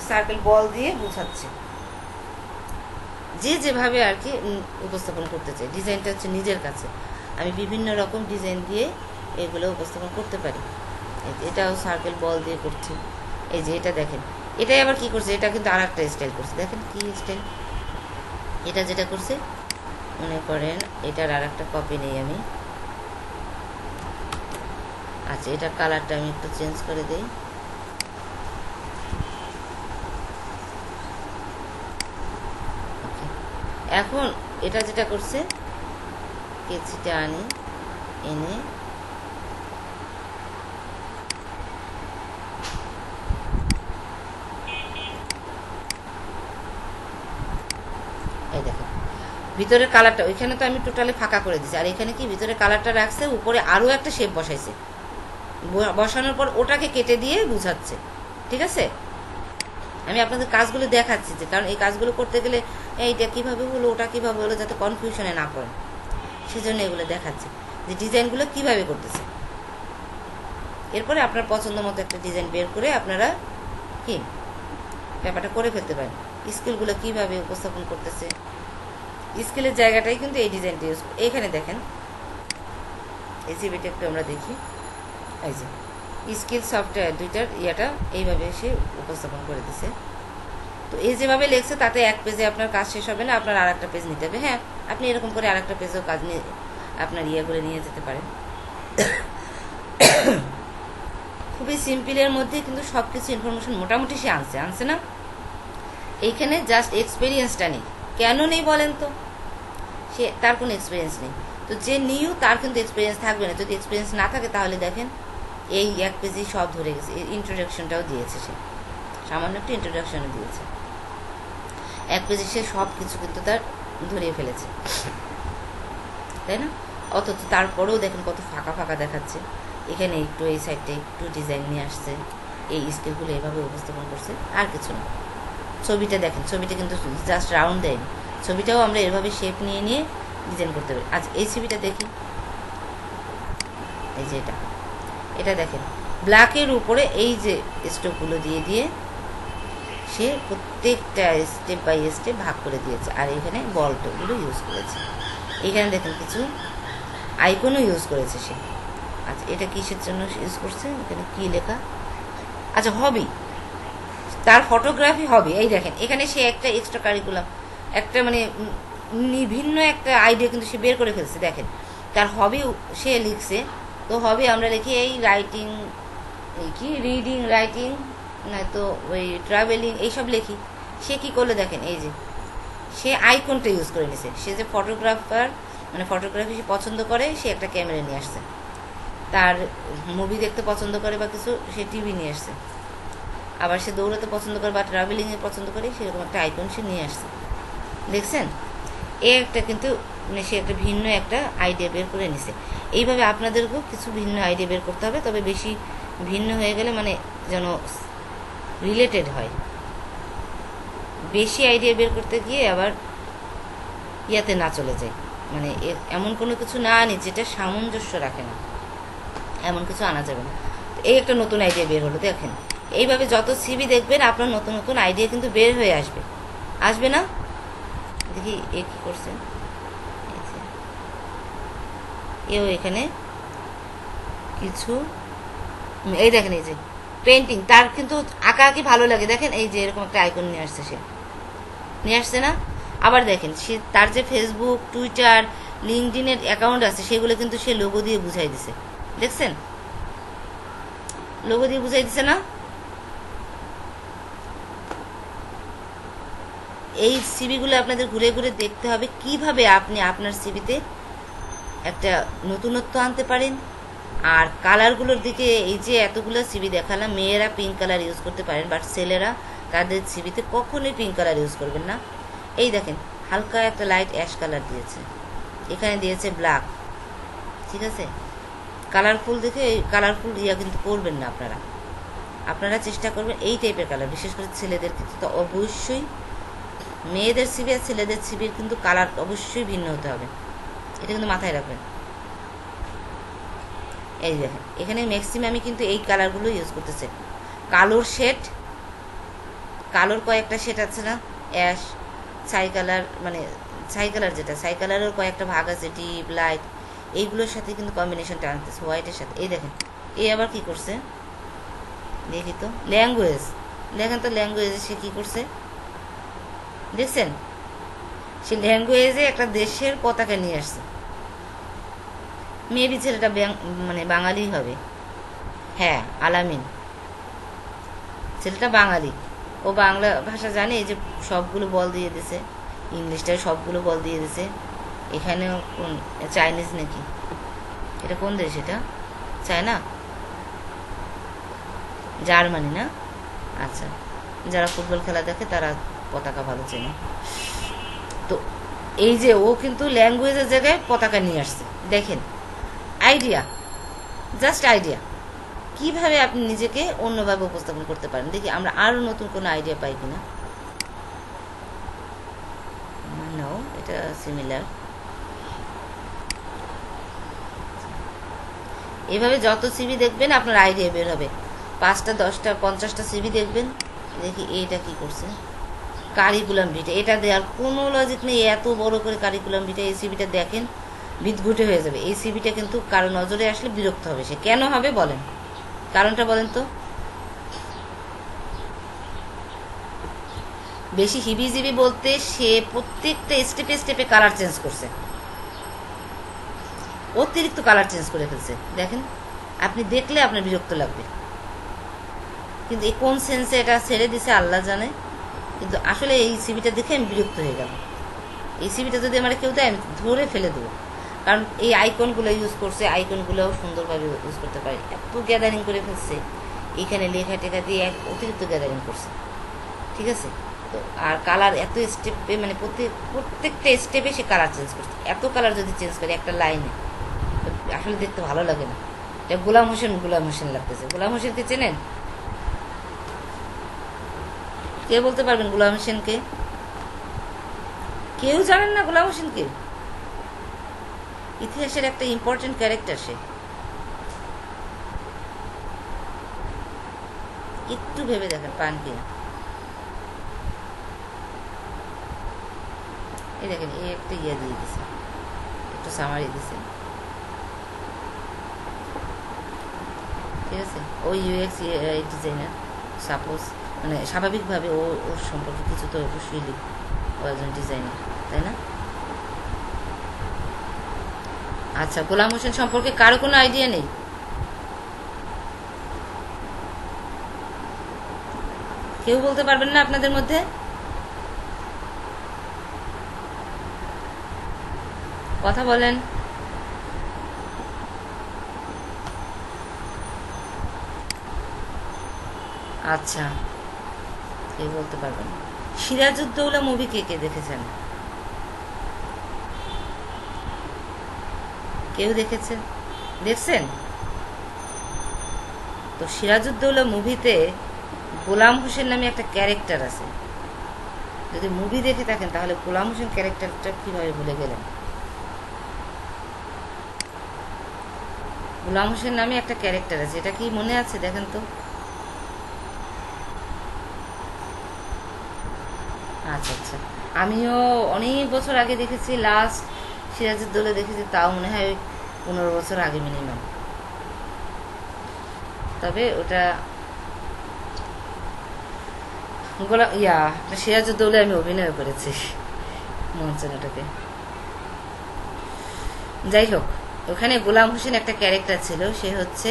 সার্কেল বল দিয়ে বোঝাচ্ছে, যে যেভাবে আর কি উপস্থাপন করতে চাই। ডিজাইনটা হচ্ছে নিজের কাছে, আমি বিভিন্ন রকম ডিজাইন দিয়ে এগুলো উপস্থাপন করতে পারি। এটাও সার্কেল বল দিয়ে করছি। এই যে এটা দেখেন, এটাই আবার কি করছে, এটা কিন্তু আর একটা স্টাইল করছে, দেখেন কি স্টাইল। এটা যেটা করছে মনে করেন এটার আর একটা কপি নেই আমি, আচ্ছা এটার কালারটা আমি একটু চেঞ্জ করে দিই। এখন এটা যেটা করছে, কেচিটা আনি, এনে এই দেখেন ভিতরের কালারটা, ওইখানে তো আমি টোটালি ফাঁকা করে দিছি, আর এখানে কি ভিতরে কালারটা রাখছে, উপরে আরও একটা শেপ বসাইছে, বসানোর পর ওটাকে কেটে দিয়ে বুঝাচ্ছে, ঠিক আছে। আমি আপনাদের কাজগুলো দেখাচ্ছি, যে কারণ এই কাজগুলো করতে গেলে এইটা কীভাবে হলো ওটা কীভাবে হলো যাতে কনফিউশনে না পড়ে, সেজন্য এগুলো দেখাচ্ছি যে ডিজাইনগুলো কীভাবে করতেছে। এরপরে আপনার পছন্দ মতো একটা ডিজাইন বের করে আপনারা কি ব্যাপারটা করে ফেলতে পারেন। স্কিলগুলো কীভাবে উপস্থাপন করতেছে, স্কিলের জায়গাটাই কিন্তু এই ডিজাইনটা ইউজ। এখানে দেখেন এই সিবিটা একটু আমরা দেখি, এই যে স্কিল সফটওয়্যার দুইটার ইয়েটা এইভাবে সে উপস্থাপন করে দিছে। তো এই যেভাবে লেখছে তাতে এক পেজে আপনার কাজ শেষ হবে না, আপনার আর একটা পেজ নিতে হবে। হ্যাঁ, আপনি এরকম করে আর একটা পেজেও কাজ নিয়ে আপনার ইয়েগুলো নিয়ে যেতে পারেন। খুবই সিম্পলের মধ্যে কিন্তু সব কিছু ইনফরমেশন মোটামুটি সে আনছে না। এইখানে জাস্ট এক্সপিরিয়েন্সটা নেই। কেন নেই বলেন তো, সে তার কোনো এক্সপিরিয়েন্স নেই। তো যে নিউ তার কিন্তু এক্সপিরিয়েন্স থাকবে না। যদি এক্সপিরিয়েন্স না থাকে তাহলে দেখেন এই এক পেজেই সব ধরে গেছে। ইন্ট্রোডাকশনটাও দিয়েছে, সে সামান্য একটু ইন্ট্রোডাকশনও দিয়েছে, এক পেজে সে সব কিছু কিন্তু তার ধরিয়ে ফেলেছে, তাই না। অথচ তারপরেও দেখেন কত ফাঁকা ফাঁকা দেখাচ্ছে। এখানে একটু এই সাইডটা একটু ডিজাইন নিয়ে আসছে, এই স্কেলগুলো এভাবে উপস্থাপন করছে, আর কিছু না। ছবিটা দেখেন, ছবিটা কিন্তু জাস্ট রাউন্ড দেয়নি, ছবিটাও আমরা এভাবে শেপ নিয়ে নিয়ে ডিজাইন করতে পারি। আচ্ছা এই ছবিটা দেখি, এই যে এটা দেখেন ব্ল্যাকের উপরে এই যে স্ট্রোকগুলো দিয়ে দিয়ে সে প্রত্যেকটা স্টেপ বাই স্টেপ ভাগ করে দিয়েছে। আর এখানে বলগুলো ইউজ করেছে, এখানে দেখেন কিছু আইকনও ইউজ করেছে সে। আচ্ছা এটা কিসের জন্য ইউজ করছে, এখানে কি লেখা, আচ্ছা হবি, তার ফটোগ্রাফি হবি। এই দেখেন এখানে সে একটা এক্সট্রা কারিকুলাম, একটা মানে ভিন্ন একটা আইডিয়া কিন্তু সে বের করে ফেলছে। দেখেন তার হবি সে লিখছে, তো হবি আমরা লিখি এই রাইটিং, এই কি রিডিং, রাইটিং, নয়তো ওই ট্রাভেলিং, এইসব লিখি। সে কি করলে দেখেন, এই যে সে আইকনটা ইউজ করে নিছে। সে যে ফটোগ্রাফার, মানে ফটোগ্রাফি সে পছন্দ করে, সে একটা ক্যামেরা নিয়ে আসছে। তার মুভি দেখতে পছন্দ করে বা কিছু, সে টিভি নিয়ে আসছে। আবার সে দৌড়াতে পছন্দ করে বা ট্রাভেলিংয়ে পছন্দ করে, সেরকম একটা আইকন সে নিয়ে আসছে। দেখছেন, এ একটা কিন্তু মানে সে একটা ভিন্ন একটা আইডিয়া বের করে নিছে। এইভাবে আপনাদেরকেও কিছু ভিন্ন আইডিয়া বের করতে হবে, তবে বেশি ভিন্ন হয়ে গেলে মানে যেন রিলেটেড হয়। বেশি আইডিয়া বের করতে গিয়ে আবার ইয়াতে না চলে যায়, মানে এমন কোনো কিছু না আনি যেটা সামঞ্জস্য রাখে না, এমন কিছু আনা যাবে না। এই একটা নতুন আইডিয়া বের হলো, দেখেন এইভাবে যত সিভি দেখবেন আপনার নতুন নতুন আইডিয়া কিন্তু বের হয়ে আসবে, আসবে না। দেখি এ কি করছে, এও এখানে কিছু এই দেখেন, এই যে পেন্টিং, তার কিন্তু আঁকা আঁকি ভালো লাগে। দেখেন এই যে এরকম একটা আইকন নিয়ে আসছে, সে নিয়ে আসছে না? আবার দেখেন সে তার যে ফেসবুক, টুইটার, লিঙ্কডিনের অ্যাকাউন্ট আছে সেগুলো কিন্তু সে লোগো দিয়ে বুঝাই দিছে। দেখছেন, লোগো দিয়ে বুঝাই দিছে না? এই সিভিগুলো আপনাদের ঘুরে ঘুরে দেখতে হবে কিভাবে আপনি আপনার সিভিতে একটা নতুনত্ব আনতে পারেন। আর কালারগুলোর দিকে, এই যে এতগুলো সিভি দেখালাম, মেয়েরা পিঙ্ক কালার ইউজ করতে পারেন, বাট ছেলেরা তাদের সিভিতে কখনোই পিঙ্ক কালার ইউজ করবেন না। এই দেখেন হালকা একটা লাইট অ্যাশ কালার দিয়েছে, এখানে দিয়েছে ব্ল্যাক। ঠিক আছে, কালারফুল দেখে এই কালারফুল ইয়া কিন্তু করবেন না আপনারা। আপনারা চেষ্টা করবেন এই টাইপের কালার, বিশেষ করে ছেলেদের ক্ষেত্রে তো অবশ্যই, মেয়েদের সিভি আর ছেলেদের সিভির কিন্তু কালার অবশ্যই ভিন্ন হতে হবে, এটা কিন্তু মাথায় রাখবেন। এই দেখেন এখানে ম্যাক্সিমামই কিন্তু এই কালারগুলো ইউজ করতেছে। কালোর শেড, কালোর কয়েকটা শেড আছে না, অ্যাশ, ছাই কালার, মানে ছাই কালার যেটা, ছাই কালারের কয়েকটা ভাগ আছে, ডিপ লাইট, এইগুলোর সাথে কিন্তু কম্বিনেশনটা আনতেছে হোয়াইটের সাথে। এই দেখেন এই আবার কি করছে দেখি তো, ল্যাঙ্গুয়েজ, দেখেন তো ল্যাঙ্গুয়েজে সে কি করছে দেখছেন, সে ল্যাঙ্গুয়েজে একটা দেশের পতাকা নিয়ে আসছে। মেবি ছেলেটা মানে বাঙালি হবে, হ্যাঁ আলামিন, ছেলেটা বাঙালি, ও বাংলা ভাষা জানে। এই যে সবগুলো বল দিয়ে দিছে, ইংলিশটায় সবগুলো বল দিয়ে দিছে। এখানেও কোন চাইনিজ নাকি, এটা কোন দেশ, এটা চায়না, জার্মানি না? আচ্ছা, যারা ফুটবল খেলা দেখে তারা পতাকা ভালো চেনে। তো এই যে ও কিন্তু ল্যাঙ্গুয়েজের জায়গায় পতাকা নিয়ে আসছে। দেখেন আইডিয়া, জাস্ট আইডিয়া, কিভাবে আপনি নিজেকে অন্যভাবে উপস্থাপন করতে পারেন। দেখি আমরা আরো নতুন কোনো আইডিয়া পাই কিনা। নো, এটা সিমিলার। এভাবে যত সিভি দেখবেন আপনার আইডিয়া বের হবে। 5টা 10টা 50টা সিভি দেখবেন। দেখি এইটা কি করছে, কারিকুলাম ভিটা, এটা দেওয়ার কোনো লজিক নেই, এত বড় করে কারিকুলাম ভিটা। এই সিভিটা দেখেন বিদঘুটে হয়ে যাবে। এই সিভিটা কিন্তু কারো নজরে আসলে বিরক্ত হবে। সে কেন হবে বলেন, কারণটা বলেন তো। বেশি হিবিজিবি বলতে সে প্রত্যেকটা স্টেপে স্টেপে কালার চেঞ্জ করছে, অতিরিক্ত কালার চেঞ্জ করে ফেলছে। দেখেন আপনি দেখলে আপনার বিরক্ত লাগবে, কিন্তু এই কোন সেন্সে এটা ছেড়ে দিছে আল্লাহ জানে। কিন্তু আসলে এই সিভিটা দেখে আমি বিরক্ত হয়ে গেলাম। এই সিভিটা যদি আমার কেউ দেয় আমি ধরে ফেলে দেবো, কারণ এই আইকনগুলো ইউজ করছে, আইকনগুলোও সুন্দরভাবে ইউজ করতে পারে। এত গ্যাদারিং করে ফেলছে, এখানে লেখা টেখা দিয়ে অতিরিক্ত গ্যাদারিং করছে। ঠিক আছে, তো আর কালার এত স্টেপে, মানে প্রত্যেকটা স্টেপে সে কালার চেঞ্জ করছে। এত কালার যদি চেঞ্জ করে একটা লাইনে, আসলে দেখতে ভালো লাগে না। এটা গোলাম হোসেন লাগতেছে। গোলাম হোসেনকে চেনেন? কে বলতে পারবেন গোলাম হোসেনকে? কেউ জানেন না গোলাম হোসেনকে? ইতিহাসের একটা ইম্পর্টেন্ট ক্যারেক্টার সে। একটু ভেবে দেখেন পান কিনা। এই দেখেন এই একটা ইয়ে দিয়ে দিছে, একটু সামারি দিছে। ঠিক আছে, ও ইউএক্স ডিজাইনার, সাপোজ মানে স্বাভাবিকভাবে ওর সম্পর্কে কিছু তো অবশ্যই লিখবে, ও একজন ডিজাইনার, তাই না? আচ্ছা, গোলাম হোসেন সম্পর্কে কারো কোনো আইডিয়া নেই? কেউ বলতে পারবেন না আপনাদের মধ্যে? কথা বলেন। আচ্ছা, কেউ বলতে পারবেন। সিরাজউদ্দৌলা মুভি কে কে দেখেছেন? কেউ দেখেছেন? দেখছেন? তো সিরাজউদ্দৌলা মুভিতে গোলাম হোসেন নামে একটা ক্যারেক্টার আছে। যদি মুভি দেখে থাকেন তাহলে গোলাম হোসেন ক্যারেক্টারটা কিভাবে ভুলে গেলেন? গোলাম হোসেন নামে একটা ক্যারেক্টার আছে, এটা কি মনে আছে? দেখেন তো। আচ্ছা আচ্ছা, আমিও অনেক বছর আগে দেখেছি, লাস্ট সিরাজউদ্দৌলা দেখেছি, তাও মনে হয় 15 বছর আগে মিনিমাম। তবে ওটা সিরাজউদ্দৌলা আমি অভিনয় করেছি মঞ্চে নাটকে। যাই হোক, ওখানে গোলাম হোসেন একটা ক্যারেক্টার ছিল, সে হচ্ছে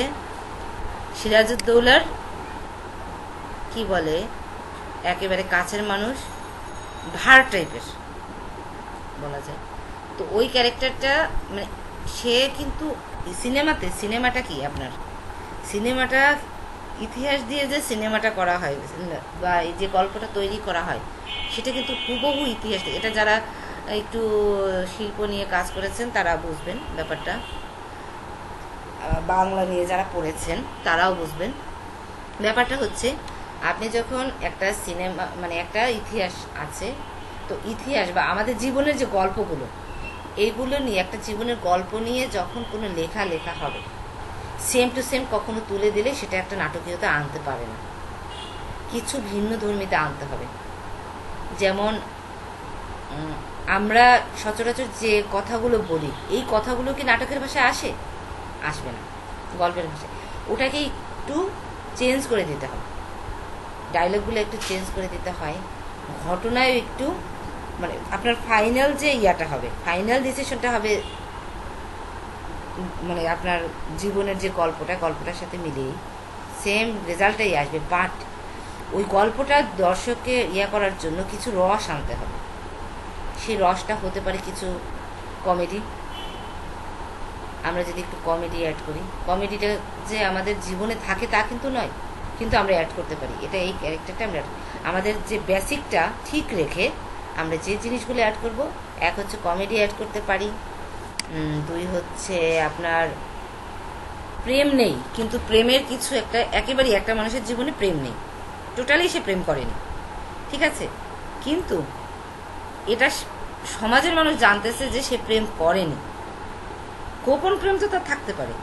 সিরাজউদ্দৌলার কি বলে একেবারে কাছের মানুষ, ভার টাইপের বলা যায়। তো ওই ক্যারেক্টারটা মানে সে কিন্তু সিনেমাটা কি আপনার সিনেমাটা ইতিহাস দিয়ে যে সিনেমাটা করা হয় বা এই যে গল্পটা তৈরি করা হয় সেটা কিন্তু হুবহু ইতিহাস। এটা যারা একটু শিল্প নিয়ে কাজ করেছেন তারা বুঝবেন ব্যাপারটা, বাংলা নিয়ে যারা পড়েছেন তারাও বুঝবেন। ব্যাপারটা হচ্ছে আপনি যখন একটা সিনেমা মানে একটা ইতিহাস আছে, তো ইতিহাস বা আমাদের জীবনের যে গল্পগুলো এইগুলো নিয়ে একটা জীবনের গল্প নিয়ে যখন কোনো লেখা হবে, সেম টু সেম কখনো তুলে দিলে সেটা একটা নাটকীয়তা আনতে পারে না, কিছু ভিন্ন ধর্মীতে আনতে হবে। যেমন আমরা সচরাচর যে কথাগুলো বলি, এই কথাগুলো কি নাটকের ভাষায় আসবে না, গল্পের ভাষায় ওটাকে একটু চেঞ্জ করে দিতে হবে, ডায়লগগুলো একটু চেঞ্জ করে দিতে হয়, ঘটনায় একটু মানে আপনার ফাইনাল যে ইয়াটা হবে, ফাইনাল ডিসিশনটা হবে মানে আপনার জীবনের যে গল্পটার সাথে মিলিয়ে সেম রেজাল্টটাই আসবে। বাট ওই গল্পটা দর্শককে করার জন্য কিছু রস আনতে হবে। সেই রসটা হতে পারে কিছু কমেডি, আমরা যদি একটু কমেডি অ্যাড করি, কমেডিটা যে আমাদের জীবনে থাকে তা কিন্তু নয়, কিন্তু আমরা অ্যাড করতে পারি। এটা এই ক্যারেক্টারটা আমরা আমাদের যে বেসিকটা ঠিক রেখে আমরা যে জিনিসগুলো অ্যাড করব, এক হচ্ছে কমেডি অ্যাড করতে পারি, দুই হচ্ছে আপনার প্রেম নেই, কিন্তু প্রেমের কিছু একেবারেই একটা মানুষের জীবনে প্রেম নেই, টোটালি সে প্রেম করেনি, ঠিক আছে, কিন্তু এটা সমাজের মানুষ জানতেছে যে সে প্রেম করেনি, গোপন প্রেম তো তার থাকতে পারে,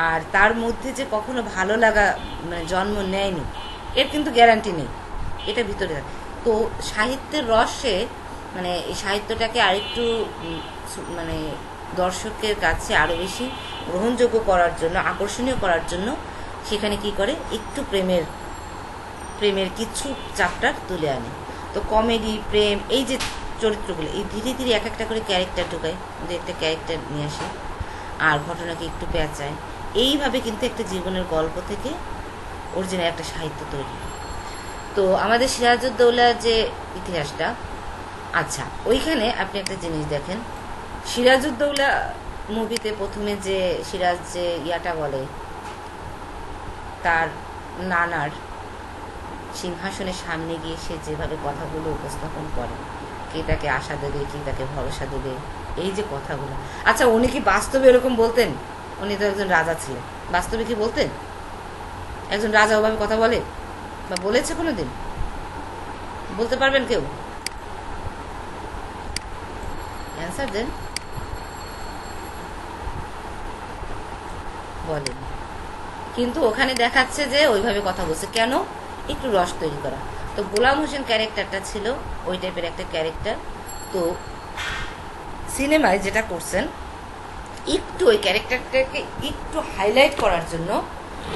আর তার মধ্যে যে কখনো ভালো লাগা মানে জন্ম নেয়নি এর কিন্তু গ্যারান্টি নেই, এটা ভিতরে থাকে। তো সাহিত্যের রসে মানে এই সাহিত্যটাকে আরেকটু মানে দর্শকের কাছে আরও বেশি গ্রহণযোগ্য করার জন্য, আকর্ষণীয় করার জন্য সেখানে কি করে একটু প্রেমের কিছু চ্যাপ্টার তুলে আনে। তো কমেডি, প্রেম, এই যে চরিত্রগুলো এই ধীরে ধীরে এক একটা করে ক্যারেক্টার ঢোকায়, একটা ক্যারেক্টার নিয়ে আসে আর ঘটনাকে একটু পেঁচায়, এইভাবে কিন্তু একটা জীবনের গল্প থেকে অরিজিনাল একটা সাহিত্য তৈরি। তো আমাদের সিরাজউদ্দৌলার যে ইতিহাসটা, আচ্ছা ওইখানে আপনি একটা জিনিস দেখেন, সিরাজউদ্দৌলা মুভিতে প্রথমে যে সিরাজ যে বলে তার নানার সিংহাসনের সামনে গিয়ে সে যেভাবে কথাগুলো উপস্থাপন করে, কে তাকে আশা দেবে, কে তাকে ভরসা দেবে, এই যে কথাগুলো। আচ্ছা উনি কি বাস্তবে এরকম বলতেন? উনি তো একজন রাজা ছিলেন, বাস্তবে কি বলতেন? একজন রাজা ওভাবে কথা বলে বা বলেছে কোনোদিন? বলতে পারবেন কেউ? অ্যান্সার দেন। বলেন। কিন্তু ওখানে দেখাচ্ছে যে ওইভাবে কথা বলছে, কেন? একটু রস তৈরি করা। তো গোলাম হোসেন ক্যারেক্টারটা ছিল ওই টাইপের একটা ক্যারেক্টার। তো সিনেমায় যেটা করছেন, একটু ওই ক্যারেক্টারটাকে একটু হাইলাইট করার জন্য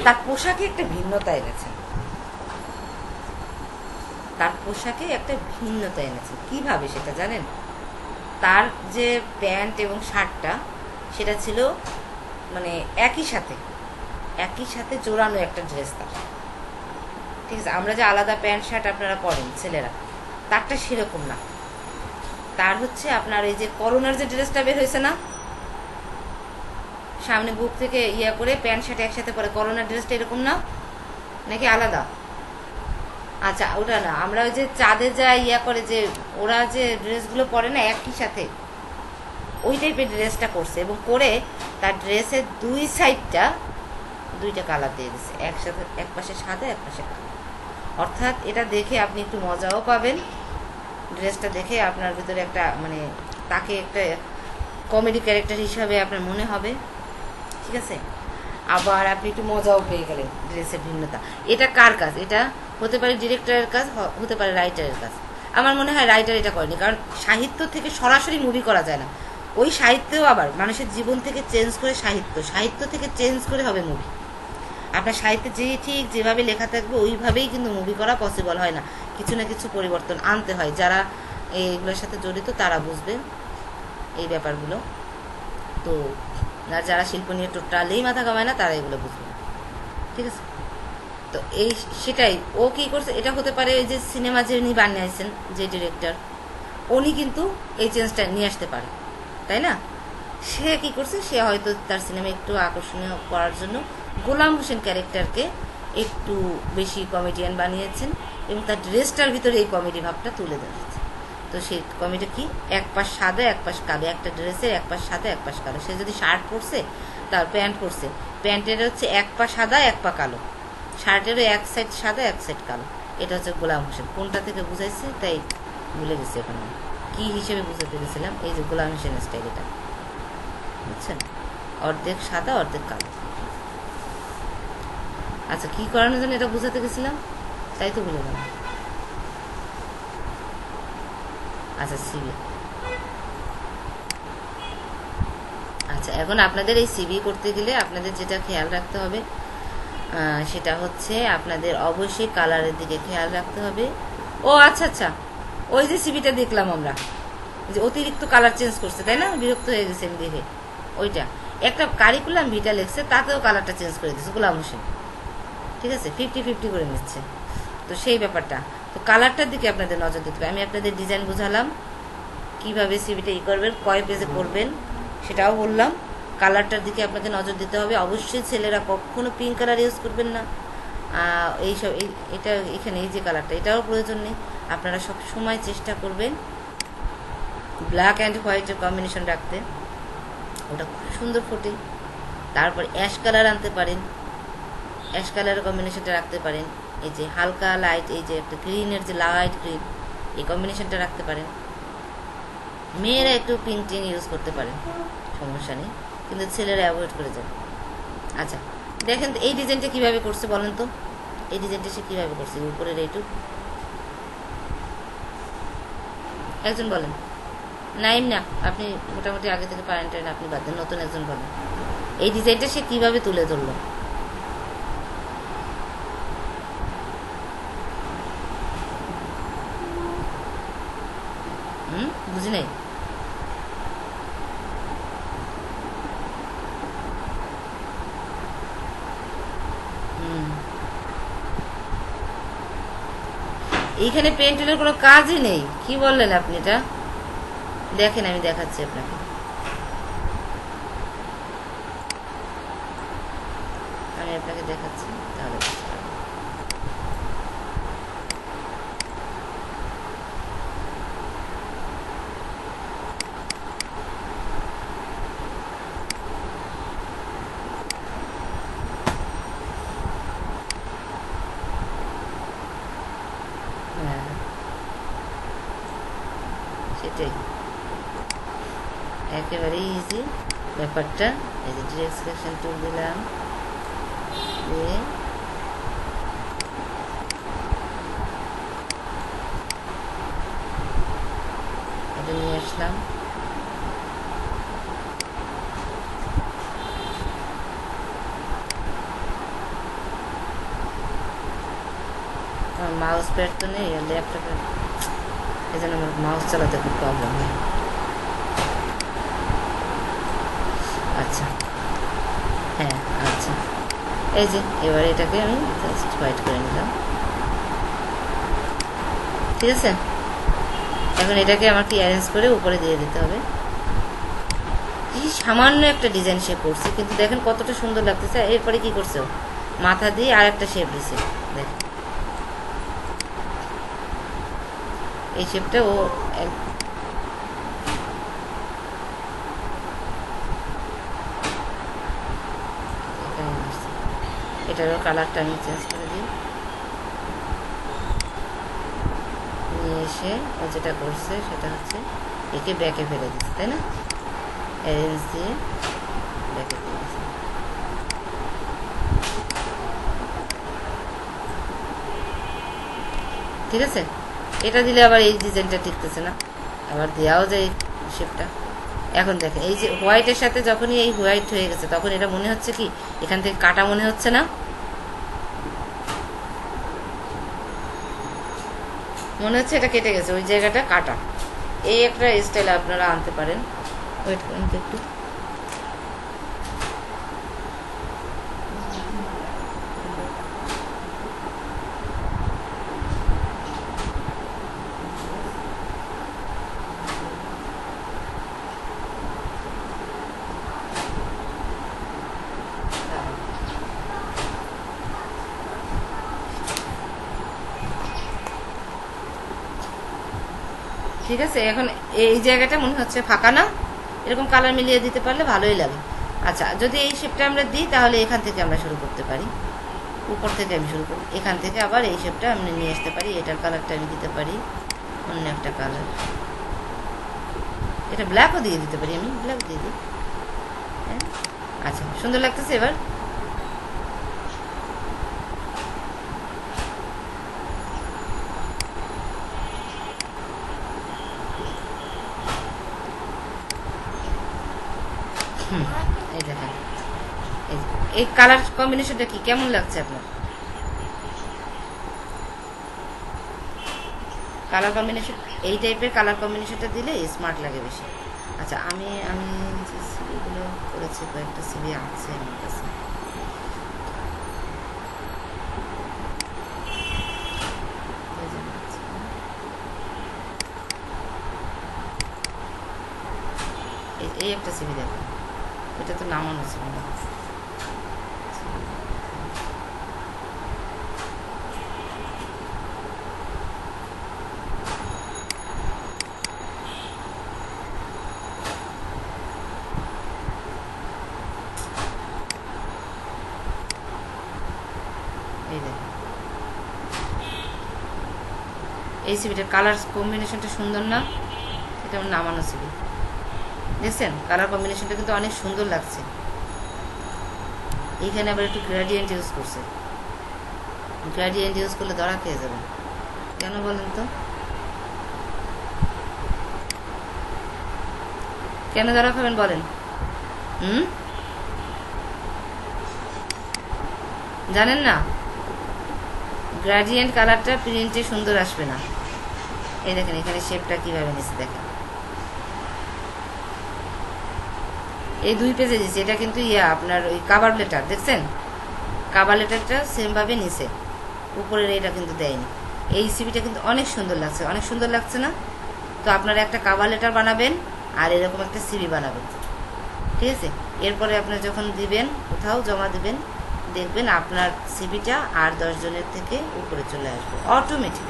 তার পোশাকে একটা ভিন্নতা এনেছেন, কিভাবে সেটা জানেন? তার যে প্যান্ট এবং শার্টটা সেটা ছিল মানে একই সাথে জোড়ানো একটা ড্রেস তার, ঠিক আছে। আমরা যে আলাদা প্যান্ট শার্ট আপনারা পরেন ছেলেরা, তারটা সেরকম না। তার হচ্ছে আপনার এই যে করোনার যে ড্রেসটা বের হয়েছে না, সামনে বুক থেকে করে প্যান্ট শার্ট একসাথে পরে, করোনার ড্রেসটা এরকম না নাকি আলাদা? আচ্ছা ওটা না, আমরা ওই যে চাঁদে যা করে যে ওরা যে ড্রেসগুলো পরে না একই সাথে, ওই টাইপের ড্রেসটা করছে এবং করে তার ড্রেসের দুই সাইডটা দুইটা কালার দিয়ে দিচ্ছে, একসাথে, এক পাশে সাদা এক পাশে কালো। অর্থাৎ এটা দেখে আপনি একটু মজাও পাবেন, ড্রেসটা দেখে আপনার ভিতরে একটা মানে তাকে একটা কমেডি ক্যারেক্টার হিসাবে আপনার মনে হবে, ঠিক আছে। আবার আপনি একটু মজাও পেয়ে গেলেন ড্রেসের ভিন্নতা। এটা কার কাজ? এটা হতে পারে ডিরেক্টরের কাজ, হতে পারে রাইটারের কাজ। আমার মনে হয় রাইটার এটা করেনি, কারণ সাহিত্য থেকে সরাসরি মুভি করা যায় না। ওই সাহিত্যেও আবার মানুষের জীবন থেকে চেঞ্জ করে সাহিত্য থেকে চেঞ্জ করে হবে মুভি। আপনার সাহিত্যে যে ঠিক যেভাবে লেখা থাকবে ওইভাবেই কিন্তু মুভি করা পসিবল হয় না, কিছু না কিছু পরিবর্তন আনতে হয়। যারা এইগুলোর সাথে জড়িত তারা বুঝবেন এই ব্যাপারগুলো। তো আর যারা শিল্প নিয়ে টোটালেই মাথা কামায় না তারা এগুলো বুঝবে না, ঠিক আছে? তো এই সেটাই ও কী করছে, এটা হতে পারে ওই যে সিনেমা যে উনি বানিয়েছেন যে ডিরেক্টর, উনি কিন্তু এই চেঞ্জটা নিয়ে আসতে পারে, তাই না? সে কি করছে, সে হয়তো তার সিনেমা একটু আকর্ষণীয় করার জন্য গোলাম হোসেন ক্যারেক্টারকে একটু বেশি কমেডিয়ান বানিয়েছেন এবং তার ড্রেসটার ভিতরে এই কমেডি ভাবটা তুলে ধরেছে। তো সেই কমেডি কি, এক পাশ সাদা এক পাশ কালো, একটা ড্রেসের এক পাশ সাদা এক পাশ কালো। সে যদি শার্ট পরছে, তার প্যান্ট পরছে, প্যান্টের হচ্ছে এক পা সাদা এক পা কালো, শার্টেরও এক সাইড সাদা এক সাইড কালো। এটা হচ্ছে গোলাম হোসেন। কোনটা থেকে বুঝাইছে তাই ভুলে গেছি এখন, কি হিসেবে বুঝাতে গেছিলাম। এই যে গোলাম হোসেন স্টাইল, এটা বুঝছেন, অর্ধেক সাদা অর্ধেক কালো। আচ্ছা, কি করানোর জন্য এটা বুঝাতে গেছিলাম তাই তো ভুলে গেলাম। আচ্ছা, সিবি। আচ্ছা, এখন আপনাদের এই সিবি করতে গেলে আপনাদের যেটা খেয়াল রাখতে হবে সেটা হচ্ছে আপনাদের অবশ্যই কালারের দিকে খেয়াল রাখতে হবে। ও আচ্ছা আচ্ছা, ওই যে সিবিটা দেখলাম আমরা, যে অতিরিক্ত কালার চেঞ্জ করছে, তাই না? বিরক্ত হয়ে গেছেন দেখে। ওইটা একটা কারিকুলাম ভিটা লেখছে, তাতেও কালারটা চেঞ্জ করে দিচ্ছে গোলাম হোসেন, ঠিক আছে? 50-50 করে নিচ্ছে। তো সেই ব্যাপারটা, তো কালারটার দিকে আপনাদের নজর দিতে হবে। আমি আপনাদের ডিজাইন বুঝালাম, কিভাবে সিবিটা করবেন, কয় পেজে করবেন সেটাও বললাম। কালারটার দিকে আপনাকে নজর দিতে হবে। অবশ্যই ছেলেরা কখনো পিঙ্ক কালার ইউজ করবেন না। এইসব এটা এখানে এই যে কালারটা, এটাও প্রয়োজন নেই। আপনারা সব সময় চেষ্টা করবেন ব্ল্যাক অ্যান্ড হোয়াইটের কম্বিনেশন রাখতে, ওটা খুব সুন্দর ফোটে। তারপর অ্যাশ কালার আনতে পারেন, অ্যাশ কালারের কম্বিনেশনটা রাখতে পারেন। এই যে হালকা লাইট, এই যে একটা গ্রিনের যে লাইট গ্রিন, এই কম্বিনেশনটা রাখতে পারেন। মেয়েরা একটু পিঙ্ক টিং ইউজ করতে পারেন, সমস্যা নেই, কিন্তু ছেলেরা অ্যাভয়েড করে যাবে। আচ্ছা, দেখেন এই ডিজাইনটা কীভাবে করছে বলেন তো, এই ডিজাইনটা সে কীভাবে করছে উপরের এইটুক, একজন বলেন। নাইম না, আপনি মোটামুটি আগে থেকে পারেন, আপনি বাদ দেন, নতুন একজন বলেন এই ডিজাইনটা সে কীভাবে তুলে ধরলো। বুঝি নাই। এইখানে পেন্টুলের কোনো কাজই নেই, কি বললেন আপনি? এটা দেখেন, আমি দেখাচ্ছি আপনাকে, আমি আপনাকে দেখাচ্ছি, তাহলে সেটাই একেবারে ইজি ব্যাপারটা। এই যে ডিরেক্ট সিলেকশন টুল দিলাম, দিয়ে এটা নিয়ে আসলাম। মাউস প্যাড তো নেই ল্যাপটপে, এই জন্য আমার মাউস চালাতে খুব প্রবলেম হয়। আচ্ছা, হ্যাঁ, আচ্ছা, এই যে এবার এটাকে আমি হোয়াইট করে নিলাম, ঠিক আছে? এখন এটাকে আমাকে অ্যারেঞ্জ করে উপরে দিয়ে দিতে হবে। এই সামান্য একটা ডিজাইন সে করছে, কিন্তু দেখেন কতটা সুন্দর লাগতেছে। এরপরে কি করছে, মাথা দিয়ে আর একটা শেপ দিছে, দেখেন এই শেপটা ও এটারও কালারটা আমি চেঞ্জ করে দিই। নিয়ে এসে ও যেটা করছে সেটা হচ্ছে একে ব্যাকে ফেলে দিচ্ছে, তাই না? অ্যারেঞ্জ দিয়ে ব্যাকে ফেলে দিচ্ছে, ঠিক আছে? এটা দিলে আবার এই ডিজাইনটা টিকতেছে না, আবার দেওয়াও যায় শেপটা। এখন দেখেন এই যে হোয়াইটের সাথে যখনই এই হোয়াইট হয়ে গেছে তখন এটা মনে হচ্ছে কি এখান থেকে কাটা মনে হচ্ছে না, মনে হচ্ছে এটা কেটে গেছে, ওই জায়গাটা কাটা। এই একটা স্টাইল আপনারা আনতে পারেন। ওয়েট করেন তো একটু, ঠিক আছে। এখন এই জায়গাটা মনে হচ্ছে ফাঁকা না, এরকম কালার মিলিয়ে দিতে পারলে ভালোই লাগে। আচ্ছা, যদি এই শেপটা আমরা দিই তাহলে এখান থেকে আমরা শুরু করতে পারি, উপর থেকে আমি শুরু করি, এখান থেকে আবার এই শেপটা আমি নিয়ে আসতে পারি। এটার কালারটা আমি দিতে পারি অন্য একটা কালার, এটা ব্ল্যাকও দিয়ে দিতে পারি, আমি ব্ল্যাক দিয়ে দিই। হ্যাঁ, আচ্ছা, সুন্দর লাগতেছে। এবার এই দেখেন এই কালার কম্বিনেশনটা কি কেমন লাগছে আপনার? কালার কম্বিনেশন এই টাইপের কালার কম্বিনেশনটা দিলে স্মার্ট লাগে বেশি। আচ্ছা, আমি আমি যে সিভিগুলো করেছি কয়েকটা সিভি আছে আমার কাছে, এই একটা সিভি দেখো, এটা তো নামানো ছিল না। এই দেখো এই সিভিটার কালার কম্বিনেশনটা সুন্দর না? এটা আমার নামানো সিভি, দেখছেন কালার কম্বিনেশনটা কিন্তু অনেক সুন্দর লাগছে। এইখানে আবার একটু গ্রেডিয়েন্ট ইউজ করছে, গ্রেডিয়েন্ট ইউজ করলে ধরা খেয়ে যাবে। কেন বলেন তো, কেন ধরা খাবেন বলেন? জানেন না? গ্রেডিয়েন্ট কালারটা প্রিন্টে সুন্দর আসবে না। এই দেখেন এখানে শেপটা কিভাবে নিচ্ছে দেখেন, এই 2 পেজে দিচ্ছে। এটা কিন্তু আপনার ওই কাভার লেটার, দেখছেন কাভার লেটারটা সেমভাবে নিছে, উপরের এটা কিন্তু দেয়নি। এই সিবিটা কিন্তু অনেক সুন্দর লাগছে, অনেক সুন্দর লাগছে না? তো আপনারা একটা কাভার লেটার বানাবেন আর এরকম একটা সিবি বানাবেন, ঠিক আছে? এরপরে আপনার যখন দিবেন, কোথাও জমা দিবেন, দেখবেন আপনার সিবিটা আর 10 জনের থেকে উপরে চলে আসবে অটোমেটিক।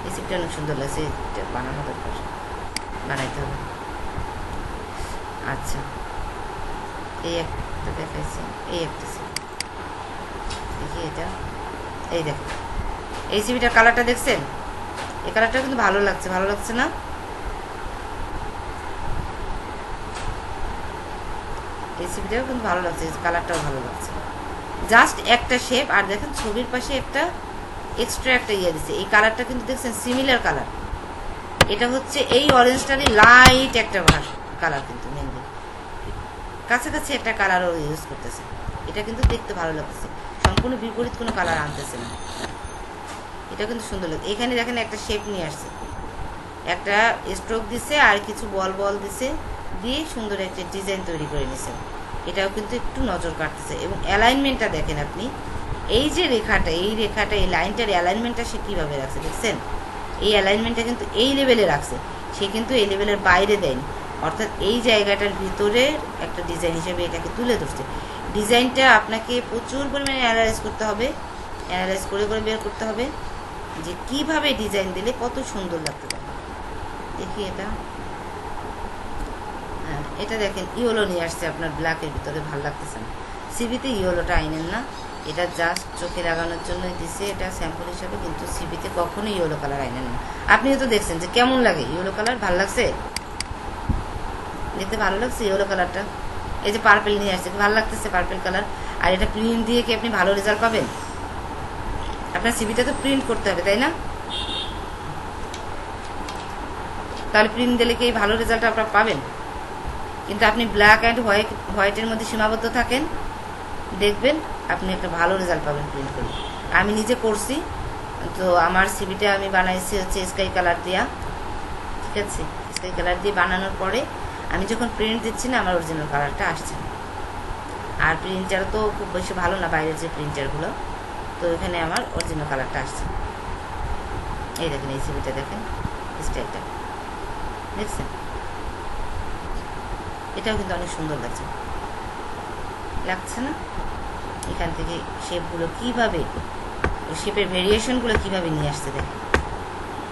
এই সিবিটা অনেক সুন্দর লাগছে, এটা বানানো দরকার, বানাইতে হবে। আচ্ছা, এই একটা দেখাইছি, এই একটা সিবি দেখি, এটা এই দেখেন এই সিবিটার কালারটা দেখছেন? এই কালারটা কিন্তু ভালো লাগছে, ভালো লাগছে না? এই সিবিটাও কিন্তু ভালো লাগছে, কালারটাও ভালো লাগছে। জাস্ট একটা শেপ, আর দেখেন ছবির পাশে একটা এক্সট্রা একটা দিচ্ছে। এই কালারটা কিন্তু দেখছেন সিমিলার কালার, এটা হচ্ছে এই অরেঞ্জটারই লাইট একটা কালার, কিন্তু মেনলি কাছাকাছি একটা কালারও ইউজ করতেছে। এটা কিন্তু দেখতে ভালো লাগতেছে, সম্পূর্ণ বিপরীত কোনো কালার আনতেছে না। এটা কিন্তু সুন্দর লাগে। এখানে দেখেন একটা শেপ নিয়ে আসছে, একটা স্ট্রোক দিছে আর কিছু বল বল দিছে, দিয়ে সুন্দর একটা ডিজাইন তৈরি করে নিছে। এটাও কিন্তু একটু নজর কাটতেছে। এবং অ্যালাইনমেন্টটা দেখেন আপনি, এই যে রেখাটা, এই রেখাটা, এই লাইনটার অ্যালাইনমেন্টটা সে কীভাবে রাখছে দেখছেন? এই অ্যালাইনমেন্টটা কিন্তু এই লেভেলে রাখছে, সে কিন্তু এই লেভেলের বাইরে দেয়নি, অর্থাৎ এই জায়গাটার ভিতরে একটা ডিজাইন হিসেবে এটাকে তুলে ধরছে। ডিজাইনটা আপনাকে প্রচুর পরিমাণে অ্যানালাইজ করতে হবে, অ্যানালাইজ করে করে বের করতে হবে যে কিভাবে ডিজাইন দিলে কত সুন্দর লাগতে পারে। দেখি এটা, হ্যাঁ এটা দেখেন ইয়েলো নিয়ে আসছে আপনার ব্ল্যাকের ভিতরে, ভালো লাগতেছে না। সিবিতে ইয়েলোটা আইনেন না, এটা জাস্ট চোখে লাগানোর জন্য দিছে, এটা স্যাম্পল হিসাবে, কিন্তু সিবিতে কখনোই ইয়েলো কালার আইনেন না। আপনিও তো দেখছেন যে কেমন লাগে ইয়েলো কালার, ভালো লাগছে দেখতে, ভালো লাগছে ইয়েলো কালারটা। এই যে পার্পেল নিয়ে আসছে, ভালো লাগতেছে পার্পেল কালার। আর এটা প্রিন্ট দিয়ে কি আপনি ভালো রেজাল্ট পাবেন? আপনার সিবিটা তো প্রিন্ট করতে হবে, তাই না? তাহলে প্রিন্ট দিলে কি ভালো রেজাল্ট আপনারা পাবেন? কিন্তু আপনি ব্ল্যাক অ্যান্ড হোয়াইটের মধ্যে সীমাবদ্ধ থাকেন, দেখবেন আপনি একটা ভালো রেজাল্ট পাবেন প্রিন্ট করলে। আমি নিজে করছি, তো আমার সিভিটা আমি বানাইছি হচ্ছে স্কাই কালার দিয়া, ঠিক আছে? স্কাই কালার দিয়ে বানানোর পরে আমি যখন প্রিন্ট দিচ্ছি না, আমার অরিজিনাল কালারটা আসছে না। আর প্রিন্টার তো খুব বেশি ভালো না, বাইরের যে প্রিন্টারগুলো, তো এখানে আমার অরিজিনাল কালারটা আসছে। এই দেখেন, এই সিভিটা দেখেন, স্টাইলটা দেখছেন? এটাও কিন্তু অনেক সুন্দর লাগছে, লাগছে না? এখান থেকে শেপগুলো কীভাবে, শেপের ভেরিয়েশনগুলো কীভাবে নিয়ে আসছে দেখেন,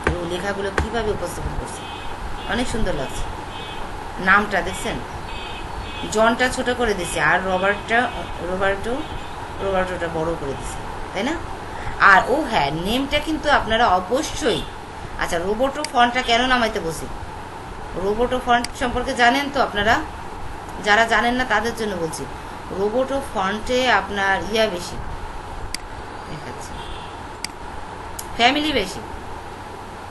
এবং লেখাগুলো কীভাবে উপস্থাপন করছে, অনেক সুন্দর লাগছে। নামটা দেখছেন, জনটা ছোট করে দিছে, আর রোবার্টোটা বড় করে দিছে, তাই না? আর ও হ্যাঁ, নেমটা কিন্তু আপনারা অবশ্যই, আচ্ছা রোবোটো ফন্টটা কেন নামাইতে বসি, রোবোটো ফন্ট সম্পর্কে জানেন তো আপনারা? যারা জানেন না তাদের জন্য বলছি, রোবোটো ফন্টে আপনার বেশি দেখাচ্ছে, ফ্যামিলি বেশি।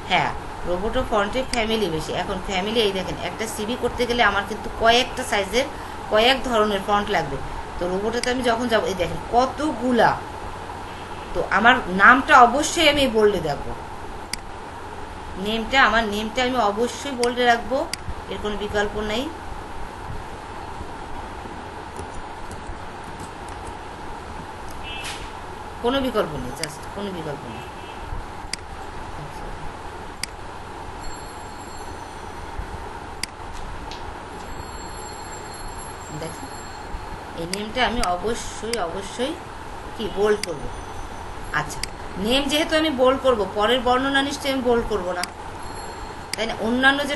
হ্যাঁ, রোবোটো ফন্টে ফ্যামিলি বেশি। এখন ফ্যামিলি, এই দেখেন, একটা সিভি করতে গেলে আমার কিন্তু কয়েকটা সাইজের কয়েক ধরনের ফন্ট লাগবে। তো রোবোটোতে আমি যখন যাবো, এই দেখেন কতগুলা, তো আমার নামটা অবশ্যই আমি বোল্ডে রাখবো, আমার নেমটা আমি অবশ্যই বোল্ডে রাখবো, এর কোনো বিকল্প নেই। কোনো বিকল্প নেই, জাস্ট কোনো বিকল্প নেই। দেখেন, এই নেমটা আমি অবশ্যই কি বোল্ড করব। আচ্ছা, নেম যেহেতু আমি বোল্ড করব, পরের বর্ণনা নিশ্চয়ই আমি বোল্ড করব না, তাই না? অন্যান্য যে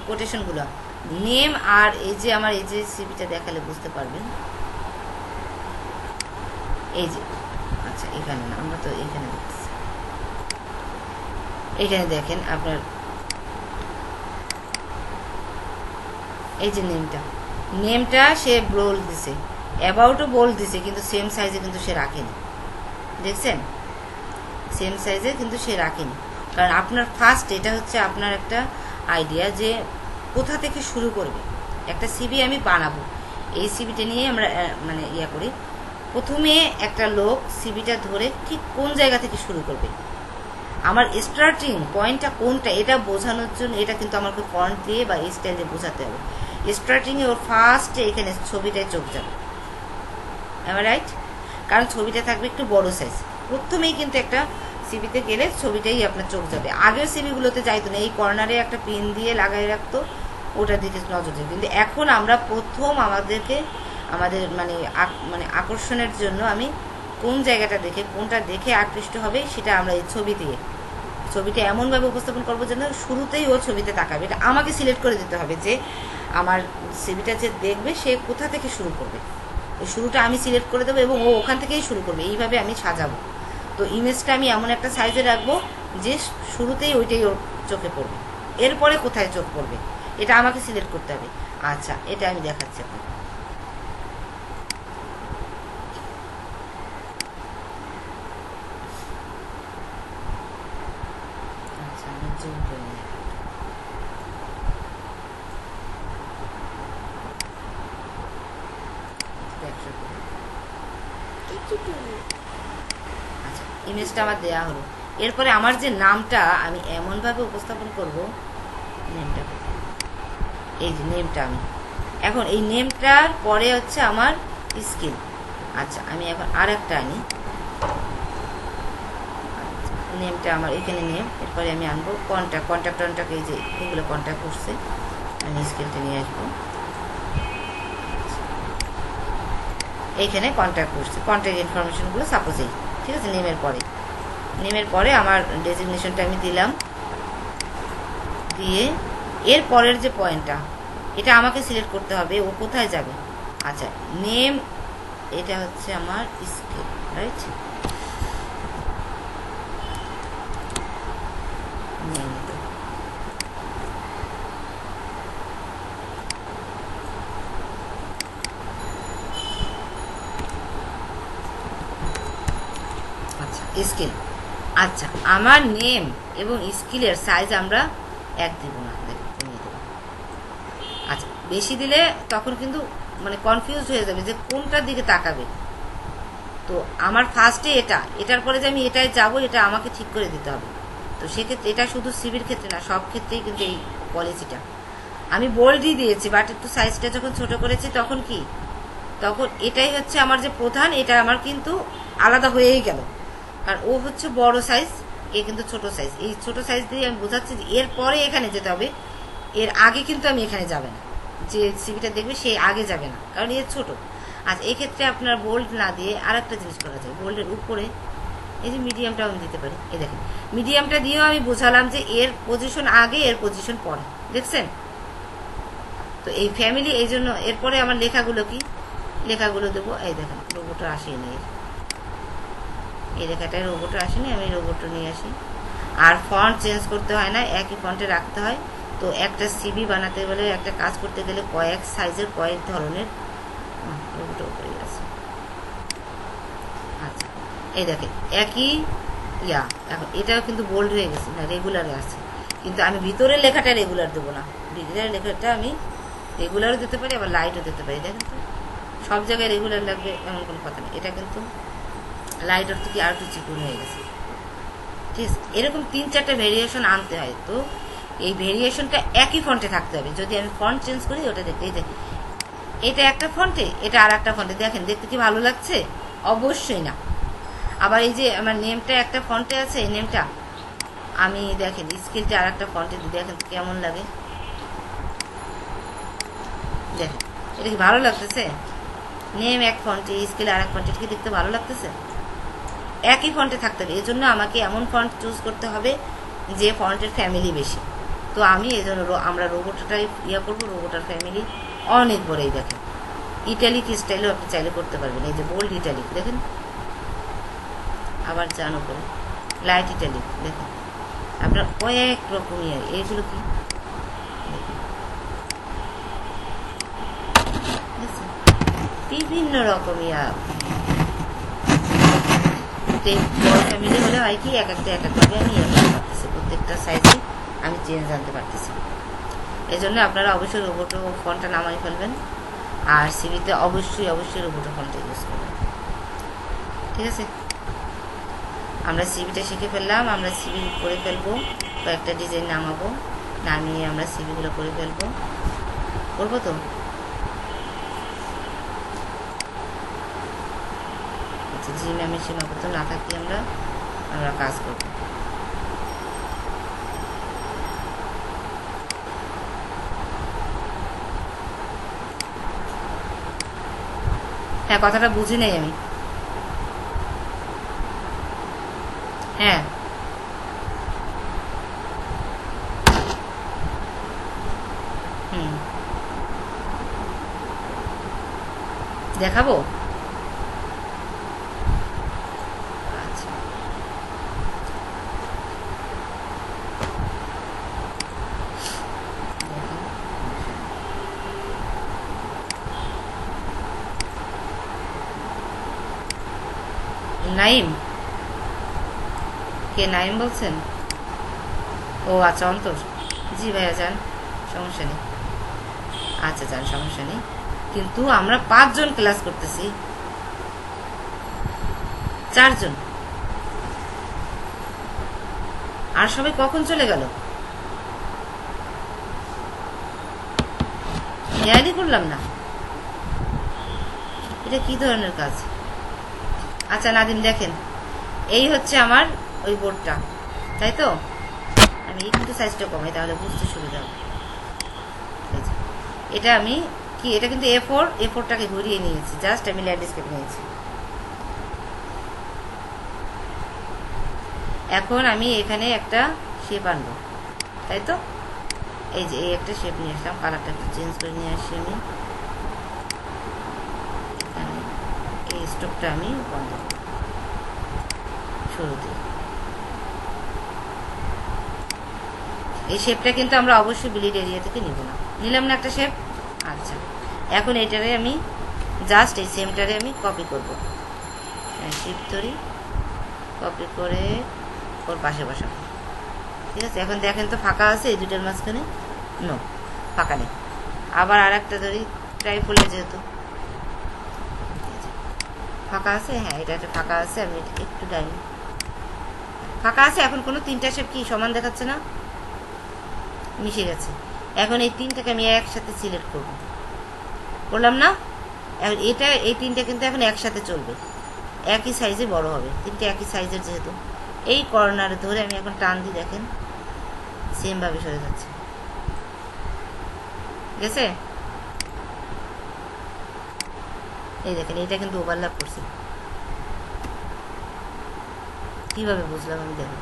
কোটেশনগুলো, নেম আর এই যে আমার এই যে সিভিটা দেখালে বুঝতে পারবেন, এই যে, আচ্ছা এখানে না, আমরা তো এখানে দেখতেছি, এখানে দেখেন আপনার এই যে নেমটা সে বোল্ড দিছে, অ্যাবাউটও বোল্ড দিছে, কিন্তু সেম সাইজে কিন্তু সে রাখেনি, দেখছেন? সেম সাইজে কিন্তু সে রাখেনি, কারণ আপনার ফার্স্ট, এটা হচ্ছে আপনার একটা আইডিয়া যে কোথা থেকে শুরু করবে। একটা সিভি আমি বানাবো, এই সিভিটা নিয়ে আমরা মানে করি। প্রথমে একটা লোক সিভিটা ধরে ঠিক কোন জায়গা থেকে শুরু করবে, আমার স্টার্টিং পয়েন্টটা কোনটা, এটা বোঝানোর জন্য এটা কিন্তু আমাকে ফন্ট দিয়ে বা এই স্টাইল দিয়ে বোঝাতে হবে। স্টার্টিংয়ে ওর ফার্স্টে এখানে ছবিটায় চোখ যাবে, এবার রাইট? কারণ ছবিটা থাকবে একটু বড় সাইজ, প্রথমেই কিন্তু একটা সিভিতে গেলে ছবিটাই আপনার চোখ যাবে। আগের সিভিগুলোতে যাইতো না, এই কর্নারে একটা পিন দিয়ে লাগাই রাখতো, ওটার দিকে নজর দিত। কিন্তু এখন আমরা প্রথম আমাদের মানে আকর্ষণের জন্য আমি কোন জায়গাটা দেখে, কোনটা দেখে আকৃষ্ট হবে, সেটা আমরা এই ছবিটা এমনভাবে উপস্থাপন করবো যেন শুরুতেই ও ছবিতে তাকাবে। এটা আমাকে সিলেক্ট করে দিতে হবে যে আমার সিভিটা যে দেখবে সে কোথা থেকে শুরু করবে, ওই শুরুটা আমি সিলেক্ট করে দেবো এবং ও ওখান থেকেই শুরু করবে। এইভাবে আমি সাজাবো। তো ইমেজটা আমি এমন একটা সাইজে রাখবো যে শুরুতেই ওইটাই ওর চোখে পড়বে, এরপরে কোথায় চোখ পড়বে এটা আমাকে সিলেক্ট করতে হবে। আচ্ছা, এটা আমি দেখাচ্ছি আপনাকে। আচ্ছা, আমি জুম করে নিই। আচ্ছা, ইমেজটা আমার দেয়া হলো। এরপরে আমার যে নামটা আমি এমনভাবে উপস্থাপন করব, নেমটা এই যে নেমটা আমি এখন এই নেমটার পরে হচ্ছে আমার স্কিল। আচ্ছা, আমি এখন আর একটা আনি, নেমটা আমার এখানে নেম, এরপরে আমি আনবো কন্ট্যাক্ট, এই যে এগুলো কন্ট্যাক্ট করছে, আমি স্কিলটা নিয়ে আসবো। এইখানে কন্ট্যাক্ট করছে, কন্ট্যাক্ট ইনফরমেশনগুলো সাপোজ এই, ঠিক আছে? নেমের পরে আমার ডেজিগনেশনটা আমি দিলাম, দিয়ে এর পরের যে পয়েন্টটা, এটা আমাকে সিলেক্ট করতে হবে ও কোথায় যাবে। আচ্ছা, নেম, এটা হচ্ছে আমার স্কেল, রাইট? আচ্ছা, স্কেল। আচ্ছা, আমার নেম এবং স্কিলের সাইজ আমরা এক দিব না, দেখুন বেশি দিলে তখন কিন্তু মানে কনফিউজ হয়ে যাবে যে কোনটার দিকে তাকাবে। তো আমার ফার্স্টে এটার পরে যে আমি এটাই যাব, এটা আমাকে ঠিক করে দিতে হবে। তো সেক্ষেত্রে এটা শুধু সিভির ক্ষেত্রে না, সব ক্ষেত্রেই কিন্তু এই পলিসিটা আমি বোল্ডই দিয়েছি, বাট একটু সাইজটা যখন ছোট করেছি তখন তখন এটাই হচ্ছে আমার যে প্রধান, এটা আমার কিন্তু আলাদা হয়েই গেল। কারণ ও হচ্ছে বড় সাইজ, এ কিন্তু ছোট সাইজ। এই ছোট সাইজ দিয়ে আমি বোঝাচ্ছি যে এর পরে এখানে যেতে হবে, এর আগে কিন্তু আমি এখানে যাবে না। যে সিভিটা দেখবে সে আগে যাবে না, কারণ এর ছোট। আচ্ছা, এক্ষেত্রে আপনার বোল্ড না দিয়ে আর একটা জিনিস করা যায়, বোল্ডের উপরে এই যে মিডিয়ামটাও আমি দিতে পারি। এই দেখেন, মিডিয়ামটা দিয়েও আমি বোঝালাম যে এর পজিশন আগে, এর পজিশন পরে। দেখছেন? তো এই ফ্যামিলি, এই জন্য এরপরে আমার লেখাগুলো দেবো। এই দেখেন, রোবটটা আসেনি, এই লেখাটায় রোবটটা আসেনি, আমি রোবটটা নিয়ে আসি। আর ফন্ট চেঞ্জ করতে হয় না, একই ফন্টে রাখতে হয়। তো একটা সিভি বানাতে গেলে, একটা কাজ করতে গেলে কয়েক সাইজের, কয়েক ধরনের রোবটটা উপরে আছে। আচ্ছা, এই দেখেন একই এখন এটাও কিন্তু বোল্ড হয়ে গেছে না, রেগুলারে আছে। কিন্তু আমি ভিতরের লেখাটা রেগুলার দেবো না, ভিতরের লেখাটা আমি রেগুলারও দিতে পারি, আবার লাইটও দিতে পারি। দেখেন তো, সব জায়গায় রেগুলার লাগবে এমন কোনো কথা নেই। এটা কিন্তু লাইট অর্থ কি আর একটু চিকুন হয়ে গেছে। ঠিক আছে, এরকম 3-4টা ভেরিয়েশন আনতে হয়। তো এই ভেরিয়েশনটা একই ফন্টে থাকতে হবে। যদি আমি ফন্ট চেঞ্জ করি, ওটা দেখতে, এটা একটা ফন্টে, এটা আর একটা ফন্টে, দেখেন দেখতে কি ভালো লাগছে? অবশ্যই না। আবার এই যে আমার নেমটা একটা ফন্টে আছে, এই নেমটা আমি দেখেন স্কেলটা আর একটা ফন্টে দিই, দেখেন কেমন লাগে। দেখেন এটা কি ভালো লাগতেছে? নেম এক ফন্টে, স্কেল আর এক ফন্টে, কি দেখতে ভালো লাগতেছে? একই ফন্টে থাকতে হবে। এই জন্য আমাকে এমন ফন্ট চুজ করতে হবে যে ফন্টের ফ্যামিলি বেশি। তো আমি এই জন্য আমরা রোবটটাই করবো। রোবটার ফ্যামিলি অনেক বড়ই। দেখেন, ইটালিক স্টাইলেও আপনি চাইলে করতে পারবেন। এই যে বোল্ড ইটালিক, দেখেন, আবার জানো করে লাইট ইটালিক, দেখেন আপনার কয়েক রকমই। এইগুলো কি বিভিন্ন রকমই। বড় ফ্যামিলি হলে হয় কি, এক একভাবে আমি করতে পারতেছি, প্রত্যেকটা সাইজে আমি চেঞ্জ আনতে পারতেছি। এই জন্য আপনারা অবশ্যই রোবটো ফন্টটা নামাই ফেলবেন, আর সিভিতে অবশ্যই রোবটো ফন্টটা ইউজ করবেন। ঠিক আছে, আমরা সিভিটা শিখে ফেললাম। আমরা সিভি করে ফেলবো, কয়েকটা ডিজাইন নামাবো, নামিয়ে আমরা সিভিগুলো করে ফেলবো। করবো তো? আচ্ছা, জিম আমি সীমাবদ্ধ না থাকি, আমরা কাজ করব। হ্যাঁ, কথাটা বুঝি নাই আমি। হ্যাঁ, দেখাবো। আচ্ছা, নাইম, কে নাইম বলছেন? ও আচ্ছা, অন্তর। জি ভাইয়া, যান, সমস্যা নেই। আচ্ছা, যান, সমস্যা নেই। কিন্তু আমরা 5 জন ক্লাস করতেছি, 4 জন, আর সবাই কখন চলে গেল? খেয়ালই করলাম না। এটা কি ধরনের কাজ? আচ্ছা নাদিম, দেখেন এই হচ্ছে আমার ওই বোর্ডটা, তাই তো? আমি একটু সাইজটা কমাই, তাহলে বুঝতে সুবিধা হবে। এটা আমি কি, এটা কিন্তু A4টাকে ঘুরিয়ে নিয়েছি, জাস্ট আমি ল্যান্ডস্কেপ নিয়েছি। এখন আমি এখানে একটা শেপ আনবো, তাই তো? এই যে এই একটা শেপ নিয়ে আসলাম, কালারটা একটু চেঞ্জ করে নিয়ে আসি আমি। এই স্টোভটা আমি বন্ধ করব শুরুতে। এই শেপটা কিন্তু আমরা অবশ্যই ব্লিড এরিয়া থেকে নিব না। নিলাম না একটা শেপ? আচ্ছা, এখন এটারে আমি জাস্ট এই সেমটারে আমি কপি করব। শিফট ধরি, কপি করে ওর পাশে বসাবো। ঠিক আছে, এখন দেখেন তো ফাঁকা আছে এই দুটোর মাঝখানে? নো, ফাঁকা নেই। আবার আর একটা ধরি ট্রাইপলে, যেহেতু ফাঁকা আছে, হ্যাঁ এটা একটা ফাঁকা আছে, আমি একটু ডাইনি ফাঁকা আছে। এখন কোনো তিনটা শেপ কি সমান দেখাচ্ছে না? মিশে গেছে। এখন এই তিনটাকে আমি একসাথে সিলেক্ট করব, করলাম না? এটা এই তিনটা কিন্তু এখন একসাথে চলবে, একই সাইজে বড় হবে, তিনটে একই সাইজের যেহেতু। এই কর্নারে ধরে আমি এখন টান দিই, দেখেন সেমভাবে সরে যাচ্ছে, গেছে? এই দেখেন এটা কিন্তু ওভারল্যাপ করছে। কিভাবে বুঝলাম আমি, দেখেন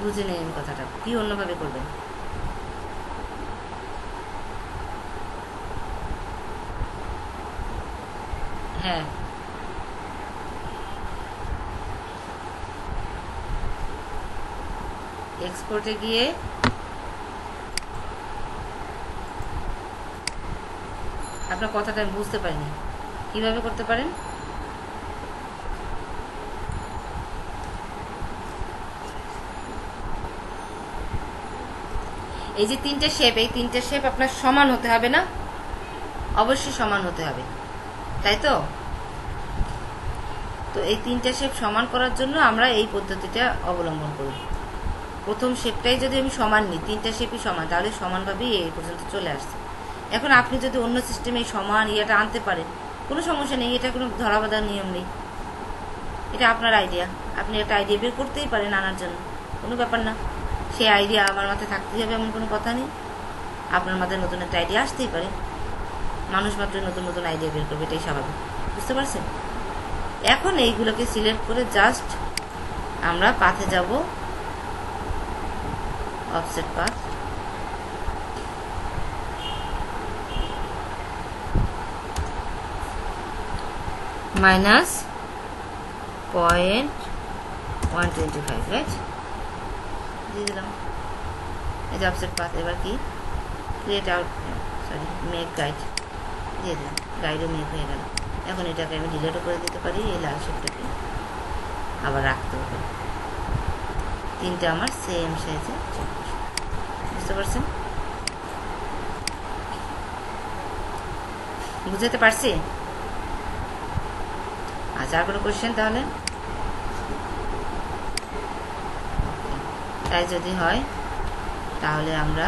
বুঝে নেন কথাটা, কি অন্যভাবে করবেন? হ্যাঁ, এক্সপোর্টে গিয়ে আপনার কথাটা আমি বুঝতে পারিনি, কিভাবে করতে পারেন? এই যে তিনটে শেপ, এই তিনটে শেপ আপনার সমান হতে হবে না? অবশ্যই সমান হতে হবে, তাই তো? তো এই তিনটে শেপ সমান করার জন্য আমরা এই পদ্ধতিটা অবলম্বন করি। প্রথম শেপটাই যদি আমি সমান নিই, তিনটা শেপই সমান, তাহলে সমানভাবেই এই পর্যন্ত চলে আসছে। এখন আপনি যদি অন্য সিস্টেমে সমান ইয়েটা আনতে পারেন, কোনো সমস্যা নেই, এটা কোনো ধরাবাঁধার নিয়ম নেই, এটা আপনার আইডিয়া, আপনি একটা আইডিয়া বের করতেই পারেন আনার জন্য, কোনো ব্যাপার না। সেই আইডিয়া আমার মাথায় থাকতেই হবে এমন কোনো কথা নেই, আপনার মাথায় নতুন একটা আইডিয়া আসতেই পারে। মানুষ মাত্র নতুন নতুন আইডিয়া বের করবে, এটাই স্বাভাবিক, বুঝতে পারছেন? এখন এইগুলোকে সিলেক্ট করে জাস্ট আমরা পাথে যাব, অফসেট পাথ, -0.125, রাইট? দিয়ে দিলাম, এই যে অফসেট পাথ। এবার কি create out, sorry make guide দিয়ে দিলাম, গাইডও মেক হয়ে গেল। এখন এটাকে আমি ডিলিটও করে দিতে পারি, এই লাল শেপটাকে আবার রাখতেও পারি, তিনটে আমার সেম সাইজে, বুঝতে পারছেন? বুঝতে পারছি? আচ্ছা, আর কোনো কোয়েশ্চেন? তাহলে তাই যদি হয় তাহলে আমরা,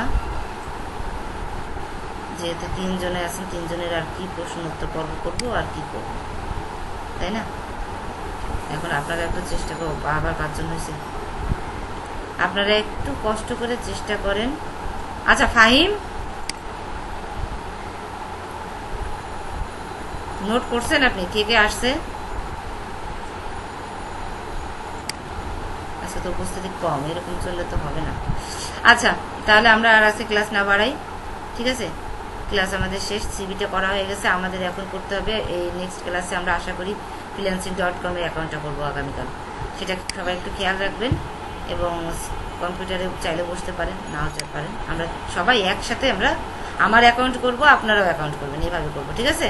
যেহেতু তিনজনে আছেন, তিনজনের আর কি প্রশ্ন উত্তর পর্ব করবো আর কি করবো, তাই না? এখন আপনারা একটু চেষ্টা করবো, আবার 5 জন হয়েছে, আপনারা একটু কষ্ট করে চেষ্টা করেন। আচ্ছা ফাহিম, নোট করছেন আপনি কে কে আসছে? আচ্ছা, তো উপস্থিতি কম, এরকম চললে তো হবে না। আচ্ছা, তাহলে আমরা আর আজকে ক্লাস না বাড়াই, ঠিক আছে? ক্লাস আমাদের শেষ, সিভিটা করা হয়ে গেছে, আমাদের এখন করতে হবে এই নেক্সট ক্লাসে আমরা আশা করি freelancing.com এর অ্যাকাউন্টটা করবো আগামীকাল, সেটা সবাই একটু খেয়াল রাখবেন। এবং কম্পিউটারে চাইলে বসতে পারেন, নাও চাইতে পারেন, আমরা সবাই একসাথে আমরা আমার অ্যাকাউন্ট করব, আপনারাও অ্যাকাউন্ট করবেন, এইভাবে করবো, ঠিক আছে?